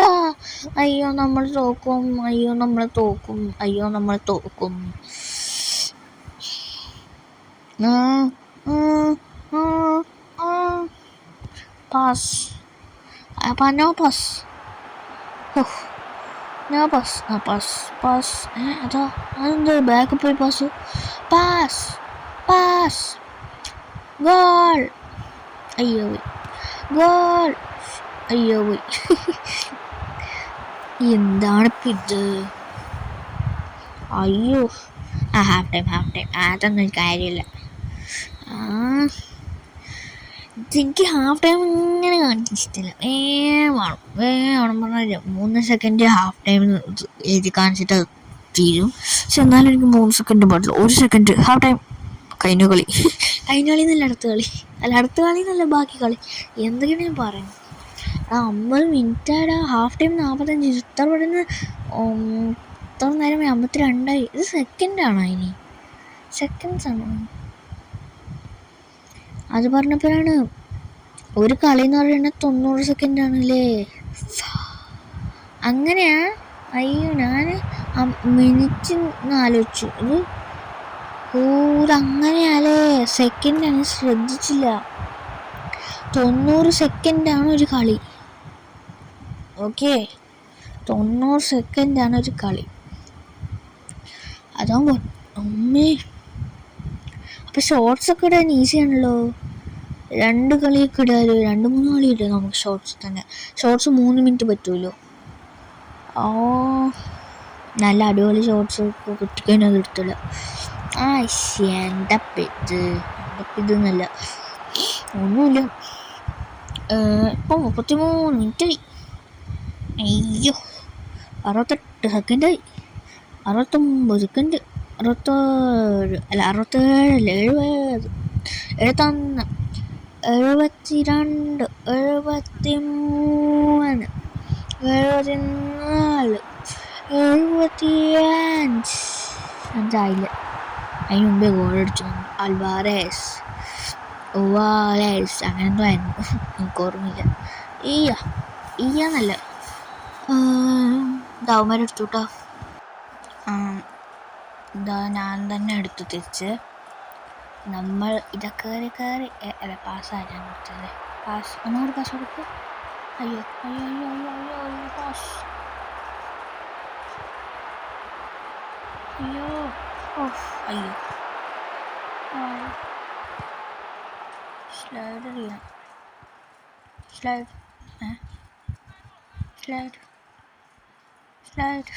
അയ്യോ നമ്മൾ തോക്കും, പാസ്, അതെന്താ ബാക്ക് പോയി പാസ് ഗോൾ, അയ്യോ ഗോൾ, അയ്യോ പോയി. എന്താണ് ഇത്, അയ്യോ. ഹാഫ് ടൈം അതൊന്നും കാര്യമില്ല. എനിക്ക് ഹാഫ് ടൈം ഇങ്ങനെ കാണിച്ചിട്ടില്ല, വേണം പറഞ്ഞാൽ 3 സെക്കൻഡ് ഹാഫ് ടൈം എഴുതി കാണിച്ചിട്ട് തീരും. പക്ഷെ എന്നാലും എനിക്ക് 3 സെക്കൻഡ് പാടില്ല, 1 സെക്കൻഡ് ഹാഫ് ടൈം. കഴിഞ്ഞ കളി എന്നല്ല അടുത്ത കളി എന്നല്ല ബാക്കി കളി. എന്തൊക്കെയാണ് ഞാൻ പറയുന്നത്? 50 മിനിറ്റാടാ, ഹാഫ് ടൈം 45. ഇത്ര പെട്ടെന്ന് ഇത്ര നേരം 52. ഇത് സെക്കൻഡാണോ? ഇനി സെക്കൻഡ്സ് ആണോ? അത് പറഞ്ഞപ്പോഴാണ്, ഒരു കളി എന്ന് പറയുന്നത് 90 സെക്കൻഡാണല്ലേ. അങ്ങനെയാ? അയ്യോ, ഞാൻ മിനിറ്റ് ആലോചിച്ചു. അങ്ങനെയാലേ, സെക്കൻഡാണ്, ശ്രദ്ധിച്ചില്ല. 90 സെക്കൻഡാണ് ഒരു കളി. ഓക്കെ, 90 സെക്കൻഡാണ് ഒരു കളി. അതാകുമ്പോൾ അമ്മേ, അപ്പം ഷോർട്സ് ഒക്കെ ഇടാൻ ഈസിയാണല്ലോ. 2 കളിയൊക്കെ ഇടാമല്ലോ, 2-3 കളി ഇടാം നമുക്ക് ഷോർട്സ് തന്നെ. ഷോർട്സ് 3 മിനിറ്റ് പറ്റുമല്ലോ. നല്ല അടിപൊളി ഷോർട്സ് ഒക്കെ കിട്ടിക്കഴിഞ്ഞാൽ അത് എടുത്തില്ല. ഇതെന്നല്ല, ഒന്നുമില്ല. ഇപ്പം 33 മിനിറ്റായി. അയ്യോ, 68 സെക്കൻഡായി, 69 സെക്കൻഡ്, 67, 70, 71, 72, 73, 74, 75. അഞ്ചായില്ല, അതിന് മുമ്പേ ഗോളടിച്ചു അൽവാരസ്, അങ്ങനെ എന്തോ ആയിരുന്നു, എനിക്ക് ഓർമ്മയില്ല. ഈയാന്നല്ല, ദൗമരെടുത്തു കേട്ടോ. ഇതാ ഞാൻ തന്നെ എടുത്തു തിരിച്ച്. നമ്മൾ ഇതൊക്കെ കയറി അല്ല, പാസ്സായിട്ടാണ് എടുത്തത്. ഒന്നുകൂടി പാസ് കൊടുക്കും. അയ്യോ പാസ്, അയ്യോ സ്ലൈഡ് Slide. Slide.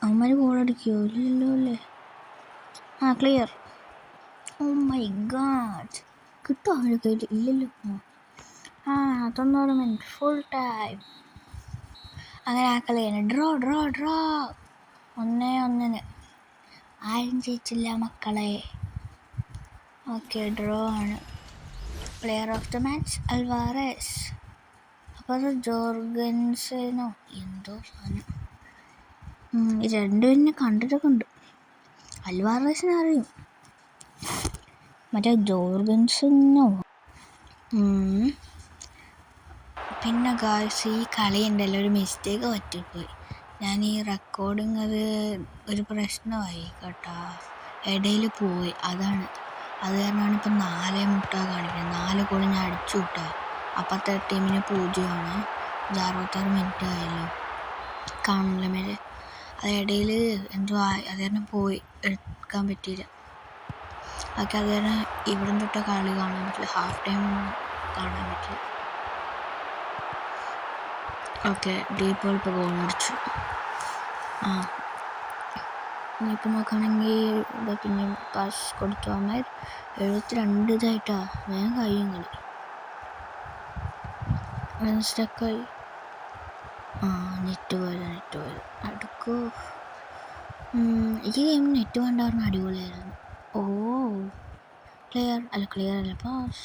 അവന്മാർ ഗോളടിക്കുമോ? ഇല്ലല്ലോ അല്ലേ. ക്ലിയർ. ഓ മൈ ഗാഡ്, കിട്ടുമോ അവരൊക്കെ? ഇല്ലല്ലോ. 90 മിനിറ്റ് ഫുൾ ടൈം. അങ്ങനെ ആ കളിയാണ്. ഡ്രോ 1-1. ആരും ജയിച്ചില്ല മക്കളെ. ഓക്കെ, ഡ്രോ ആണ്. Player of the match Alvarez. അപ്പോൾ അത് ജോർഗൻസനോ എന്തോ സാധനം. രണ്ടുപേരിനെ കണ്ടിട്ടൊക്കെ ഉണ്ട്. അൽവാരസിനെ അറിയും, മറ്റേ ജോർഗൻസനോ. പിന്നെ ഗായ്സ്, ഈ കളി ഉണ്ടല്ലോ, ഒരു മിസ്റ്റേക്ക് പറ്റിപ്പോയി. ഞാൻ ഈ റെക്കോർഡിങ് ഒരു പ്രശ്നമായി കേട്ടോ, ഇടയിൽ പോയി. അത് കാരണമാണ് ഇപ്പം 4 കാണിക്കുന്നത്. 4 ഗോൾ ഞാൻ അടിച്ചു വിട്ടാ. അപ്പത്തെ ടീമിന് 0. ഇത് 66 മിനിറ്റ് ആയല്ലോ, കാണില്ല മേലെ. അത് ഇടയിൽ എന്തോ ആയി, അത് കാരണം പോയി, എടുക്കാൻ പറ്റിയില്ല. ഓക്കെ, അത് കാരണം ഇവിടെ തൊട്ട് കളി കാണാൻ പറ്റില്ല, ഹാഫ് ടൈം ഒന്നും കാണാൻ പറ്റില്ല. ഓക്കെ, ഡീപ്പോൾ ഇപ്പോൾ ഗോൾ അടിച്ചു. ഇനിയിപ്പോൾ നോക്കുകയാണെങ്കിൽ പിന്നെ പാസ് കൊടുത്തു. അമ്മ 72 ഇതായിട്ടാ, വേഗം കഴിയും കളി. സ്റ്റക്കായി. നെറ്റ് പോയത് അടുക്കോ. ഈ ഗെയിം നെറ്റ് വേണ്ടായിരുന്നു, അടിപൊളിയായിരുന്നു. ക്ലിയർ അല്ല, പാസ്.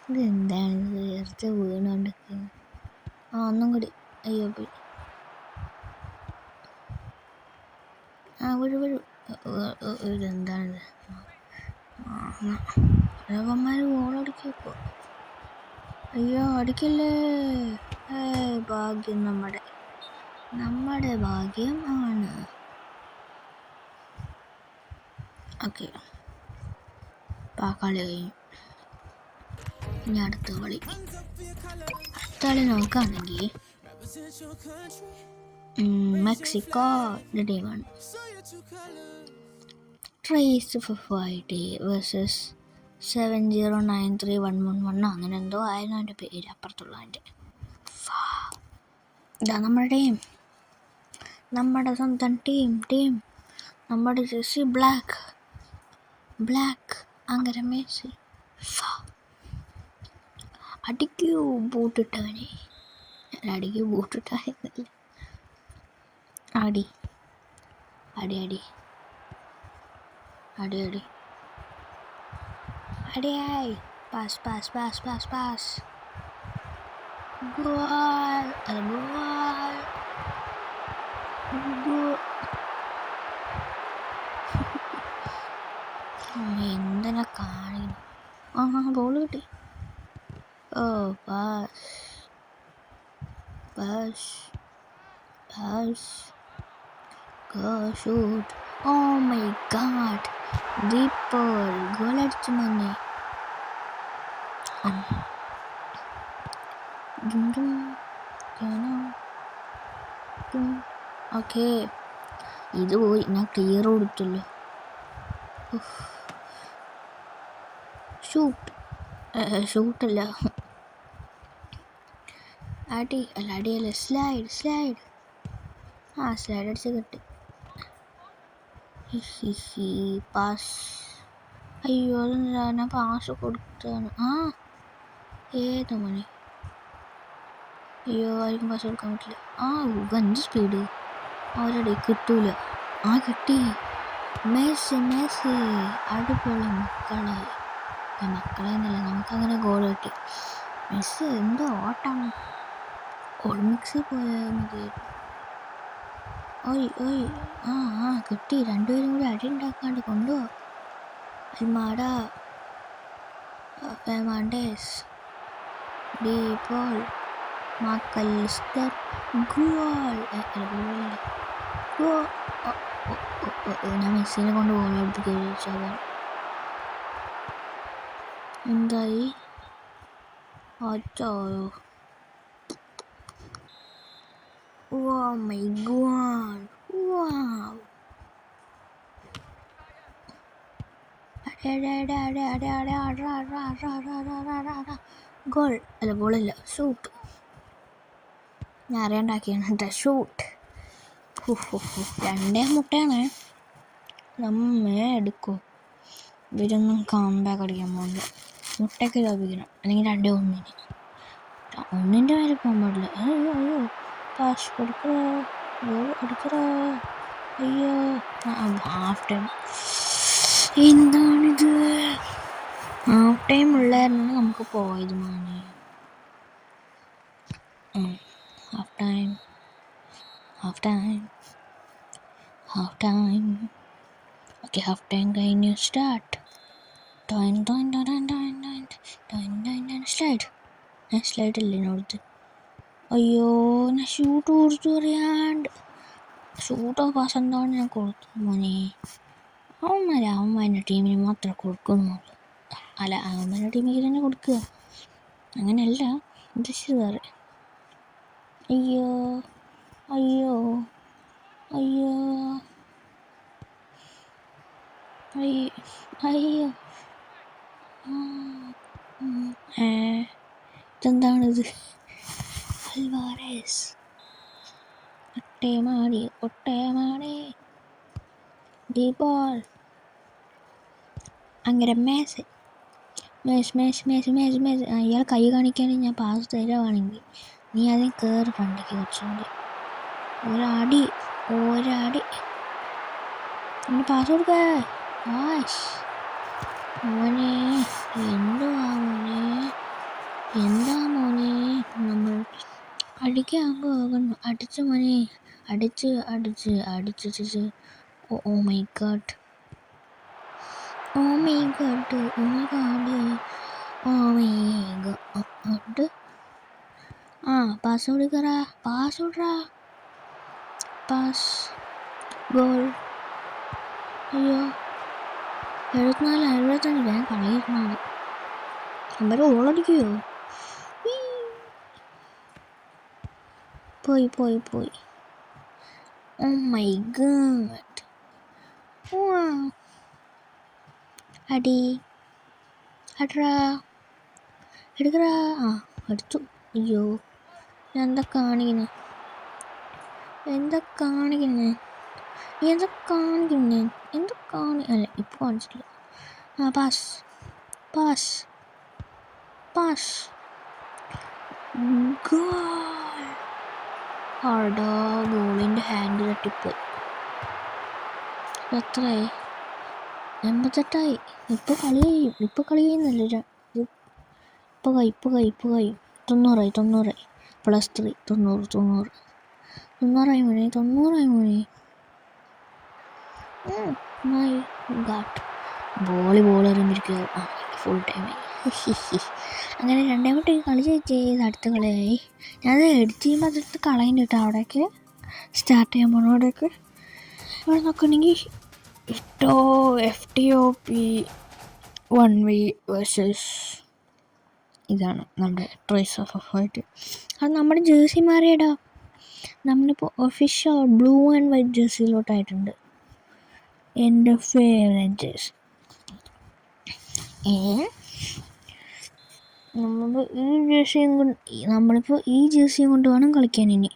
ഇതെന്താണ് നേരത്തെ വീണോണ്ടിരിക്കുന്നത്? ഒന്നും കൂടി. അയ്യോ പോയി. ഇതെന്താണിത്? അവന്മാർ ഗോളടിക്കോ? അയ്യോ അടിക്കല്ലേ. ഭാഗ്യം, നമ്മുടെ ഭാഗ്യം ആണ്. ഓക്കെ, കളി കഴിഞ്ഞു. ഇനി അടുത്ത കളി നോക്കുകയാണെങ്കിൽ മെക്സിക്കോ ടീമാണ്. ട്രേസ് ഫൈറ്റ് വേഴ്സസ് 709311 അങ്ങനെ എന്തോ ആയിരുന്നു എൻ്റെ പേര് അപ്പുറത്തുള്ള എൻ്റെ. ഇതാ നമ്മുടെ സ്വന്തം ടീം. നമ്മുടെ ജേഴ്സി ബ്ലാക്ക് അങ്ങനെ മെസ്സി. അടിക്കൂ ബൂട്ടിട്ടവനെ. അടിക്കൂ ബൂട്ടിട്ടായിരുന്നില്ല. അടി. അടിയായി. പാസ്. ഗോൾ. എന്തിനാ കാണിക്കുന്നു? ബോൾ കിട്ടി. Pass. Shoot. My God, De Paul ഗോളടിച്ചു മോനെ. ഓക്കെ, ഇത് പോയി. ഞാൻ ക്ലിയർ കൊടുത്തല്ലോ. ഷൂട്ടല്ല, അടിയല്ല. സ്ലൈഡ്. സ്ലൈഡ് അടിച്ച് കിട്ടി. പാസ്. അയ്യോ, അതെന്താ ഞാൻ പാസ് കൊടുത്താണ്. ഏത് മണി. അയ്യോ, ആർക്കും പാസ് കൊടുക്കാൻ പറ്റില്ല. എന്ത് സ്പീഡ്. അവരുടെ കിട്ടൂല. കിട്ടി. മെസ്സി അടിപൊളി മക്കളെ എന്നല്ല, നമുക്കങ്ങനെ ഗോൾ കിട്ടി. മെസ്സി എന്തോ ഓട്ടാണ്. ഒളിമ്പിക്സിൽ പോയാൽ മതിയായിരുന്നു. കിട്ടി. രണ്ടുപേരും കൂടി അടി ഉണ്ടാക്കാണ്ട് കൊണ്ടുപോവാ. Almada, Fernandez, De Paul, Mac Allister. Goal. ഓ, ഓ, ഓ, ഞാൻ മെസ്സിനെ കൊണ്ട് ഗോൾ എടുത്ത് കഴിച്ചാൽ എന്തായി? അച്ചോ, oh my god, wow. Goal അല്ല, ഗോളല്ല, ഷൂട്ട്. ഞാൻ അറിയാണ്ടാക്കിയാണ് കേട്ടോ, ഷൂട്ട്. 2 മുട്ടയാണ്. നമ്മ എടുക്കും. ഇവരൊന്നും കാംബാക്ക് അടിക്കാൻ പോകില്ല. മുട്ടയ്ക്ക് ലഭിക്കണം, അല്ലെങ്കിൽ 2-1. 1-ൻ്റെ മേലെ പോകാൻ പാടില്ല. അയ്യോ പാസ് കൊടുക്കറോ, ഗോൾ എടുക്കറോ. അയ്യോ, ഹാഫ് ടൈം. എന്താണിത്? ഹാഫ് ടൈം ഉള്ളായിരുന്നു നമുക്ക് പോയത് മോനെ. Half time, half time, half time. Okay, half time കഴിഞ്ഞു. സ്റ്റാർട്ട്. സ്ലൈഡ് അല്ലേ നോടത്ത്? അയ്യോ, ഞാൻ ഷൂട്ട് കൊടുത്തു അറിയാണ്ട്. ഷൂട്ടോ പാസ് എന്താണ് ഞാൻ കൊടുത്തു മോനെ. അവന്മാരുടെ ടീമിന് മാത്രമേ കൊടുക്കുന്നുള്ളൂ. അല്ല, അവന്മാരുടെ ടീമിലേക്ക് തന്നെ കൊടുക്കുക. അങ്ങനെയല്ല ഉദ്ദേശിച്ചത്. അയ്യോ അയ്യോ അയ്യോ അയ്യോ. ഇതെന്താണിത്? അൽവാരസ് ഒട്ടേമാടി ഡീ ബോൾ. അങ്ങനെ മേശ്. അയാൾ കൈ കാണിക്കുകയാണെങ്കിൽ ഞാൻ പാസ് തരുവാണെങ്കിൽ നീ അതിന് കയറി ഫ്രണ്ടിലേക്ക് കുറച്ചുകൂടി. ഒരടി എന്നെ പാസ് കൊടുക്ക. മോനെ, എന്താ മോനെ നമ്മൾ അടിക്കാൻ പോകുന്നു. അടിച്ചു മോനെ, അടിച്ച്. Oh my God. പാസ് കൊടുക്കറാ, പാസ് ഗോൾ. അയ്യോ, 74-75 ഞാൻ കളിയിരുന്നാണ്. അവര് ഗോളടിക്കുകയോ? പോയി. Oh my God. എടുക്കറാ. അടിച്ചു. അയ്യോ, എന്താ കാണിക്കുന്നേ? അല്ല, ഇപ്പോൾ കാണിച്ചില്ല. Pass goal. ആടാ, ഗോളിൻ്റെ ഹാൻഡ് തട്ടിപ്പോയി. എത്രയായി? 88. ഇപ്പോൾ കളി കഴിയുന്നില്ല. ഇപ്പോൾ കഴിയും. 90 +3 90 മോനെ. My God. ബോൾ എറിഞ്ഞിരിക്കുക. ഫുൾ ടൈമായി. അങ്ങനെ 2 കളി ചെയ്ത് അടുത്ത കളിയായി. ഞാനത് എഡിറ്റ് ചെയ്യുമ്പോൾ അതെടുത്ത് കളയുന്നുണ്ട് കേട്ടോ. അവിടേക്ക് സ്റ്റാർട്ട് ചെയ്യാൻ പോകണം. അവിടേക്ക് ഇവിടെ നോക്കുകയാണെങ്കിൽ FTOP 1v വേഴ്സസ് ഇതാണ് നമ്മുടെ ട്രേസ് ഓഫ് ഫൈറ്റ്. അത് നമ്മുടെ ജേഴ്സി മാറിയടാ. നമ്മളിപ്പോൾ ഒഫീഷ്യൽ ബ്ലൂ ആൻഡ് വൈറ്റ് ജേഴ്സിയിലോട്ടായിട്ടുണ്ട്. എൻ്റെ ഫേവറേറ്റ് ജേഴ്സി. നമ്മളിപ്പോൾ ഈ ജേഴ്സിയും കൊണ്ട് വേണം കളിക്കാൻ. ഇനി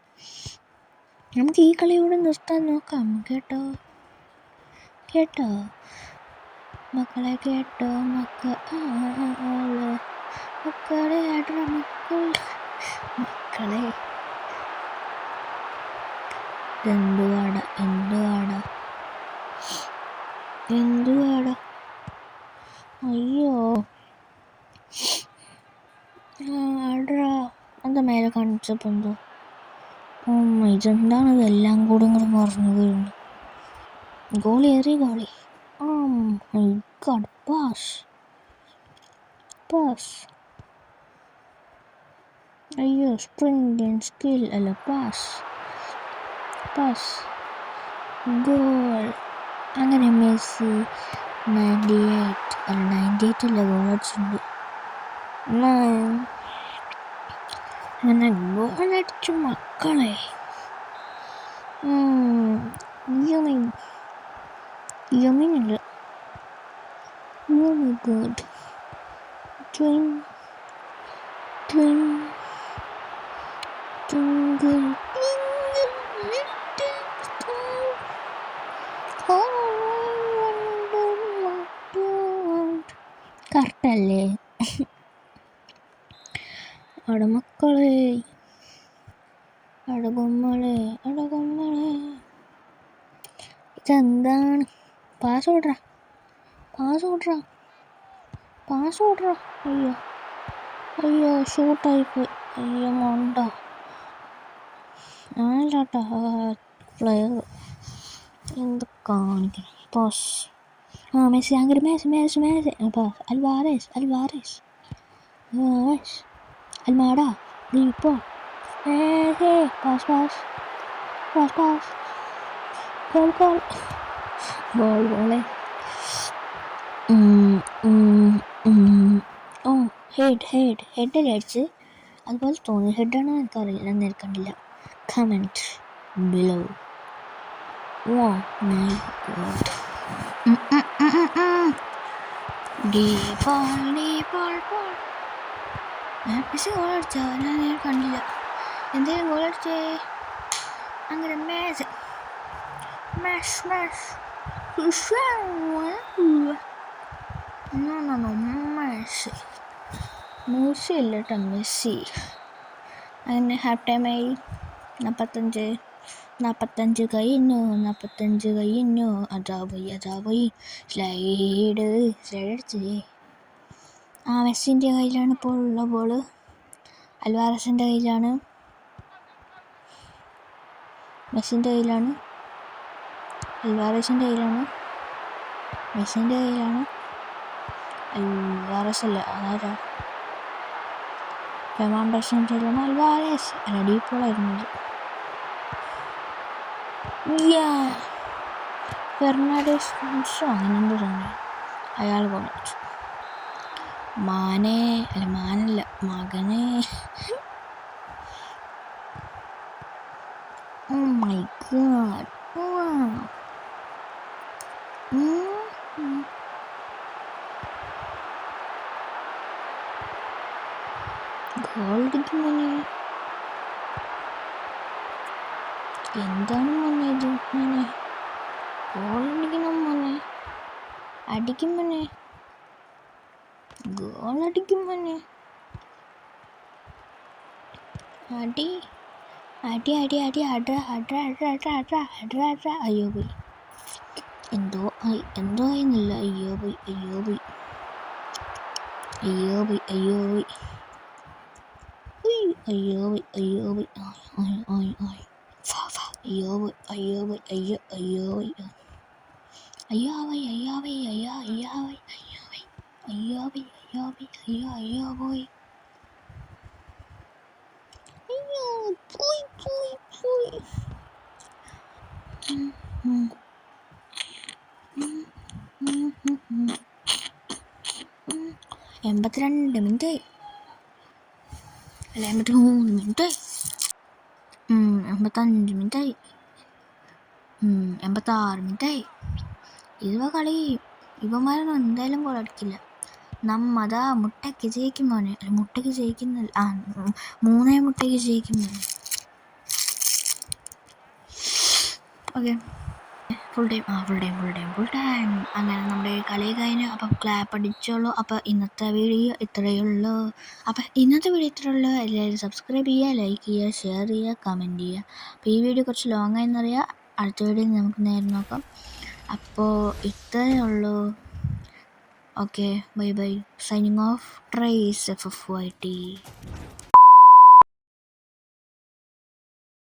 നമുക്ക് ഈ കളിയോടെ നിർത്താൻ നോക്കാം. കേട്ടോ മക്കളെ, മക്കളെ. എന്തുവാടാ. അയ്യോ, ആടാ. എന്താ മേലെ കാണിച്ചപ്പോൾ എന്തോ. ഇതെന്താണത്? എല്ലാം കൂടെ മറിഞ്ഞു വീഴുന്നു. ഗോളി. My God. പാസ്. അയ്യോ, സ്പ്രിന്റ് ആൻഡ് സ്കിൽ അല്ല, പാസ്. ഗോൾ. അങ്ങനെ മെസ്സി 98 അല്ല ഗോൾ അടിച്ചിട്ടുണ്ട്. അങ്ങനെ ഗോളടിച്ചു മക്കളെ. യമിനില്ല. Oh God. Twinkle, കറക്റ്റല്ലേ? അടമക്കളെ, അടകൊമ്മളെ, ഇതെന്താണ്? പാസ് ഓടറാ. അയ്യോ ഷൂട്ടായിപ്പോയി. അയ്യോ മോണ്ട. ആണല്ലോട്ടാ പ്ലെയർ എന്ത് കാണിക്കണം. പാസ്. മെസ്സി അങ്ങനെ മെസ്സി പാസ്. അൽവാരസ് അൽമാഡ ഇപ്പോൾ പാസ് ഗോളെ. ഓ ഹെഡ് അടിച്ച് അതുപോലെ തോന്നി. ഹെഡാണോ എനിക്കറിയില്ല, ഞാൻ നേരിക്കണ്ടില്ല. Comment below. Oh my God. Messi goal അടിച്ചോ? ഞാൻ കണ്ടില്ല. എന്തെങ്കിലും ഗോൾ അടിച്ചേ. അങ്ങനെ മെസ്സി അല്ല കേട്ടോ, മെസ്സി. അങ്ങനെ ഹാഫ് ടൈമായി. 45 കഴിഞ്ഞു. അതാ പോയി സ്ലൈഡ് അടിച്ചില്ലേ. മെസ്സിൻ്റെ കയ്യിലാണ് ഇപ്പോൾ ഉള്ള ബോള്. അൽവാരസിൻ്റെ കയ്യിലാണ്. മെസ്സിൻ്റെ കയ്യിലാണ്. അൽവാരസ് അല്ല, അതാരാ? ഫെർണാണ്ടസിൻ്റെ കയ്യിലാണ് അൽവാരസ്. അല്ല, ഡീപ്പോളായിരുന്നത്. ഫെർണാണ്ടസ് അങ്ങനെ എന്തോ സമയം അയാൾ കൊണ്ടു. മകനെ. Oh my God. Wow. Goal അടിക്കും മോനെ. എന്താണ് മോനെ ഇത്? മോനെ ഗോൾ അടിക്കണം മോനെ. അടിക്കും മോനെ. ഗോൾ അടിക്കും മോനെ. അടി. അയ്യോ പോയി. എന്തോ ആയിരുന്നില്ല. അയ്യോ പോയി. എൺപത്തിരണ്ട് മിനിറ്റായി. അല്ല 83 മിനിറ്റായി. 85 മിനിറ്റായി. 86 മിനിറ്റായി. കളി ഇവന്മാരൊന്നും എന്തായാലും ഗോൾ അടിക്കില്ല. നമ്മതാ മുട്ടയ്ക്ക് ജയിക്കും മോനെ. അല്ല, മുട്ടയ്ക്ക് ജയിക്കുന്നില്ല. 3 മുട്ടയ്ക്ക് ജയിക്കും മോനെ. Okay, full time. അങ്ങനെ നമ്മുടെ കളി കഴിഞ്ഞു. അപ്പം ക്ലാപ്പ് അടിച്ചോളൂ. അപ്പം ഇന്നത്തെ വീഡിയോ ഇത്രയേ ഉള്ളൂ. എല്ലാവരും സബ്സ്ക്രൈബ് ചെയ്യുക, ലൈക്ക് ചെയ്യുക, ഷെയർ ചെയ്യുക, കമൻറ്റ് ചെയ്യുക. അപ്പോൾ ഈ വീഡിയോ കുറച്ച് ലോങ് ആയെന്നറിയാം. അടുത്ത വീഡിയോയിൽ നമുക്ക് നേരെ നോക്കാം. അപ്പോൾ ഇത്രയേ ഉള്ളൂ. Okay, bye. Signing off. Trace FFYT.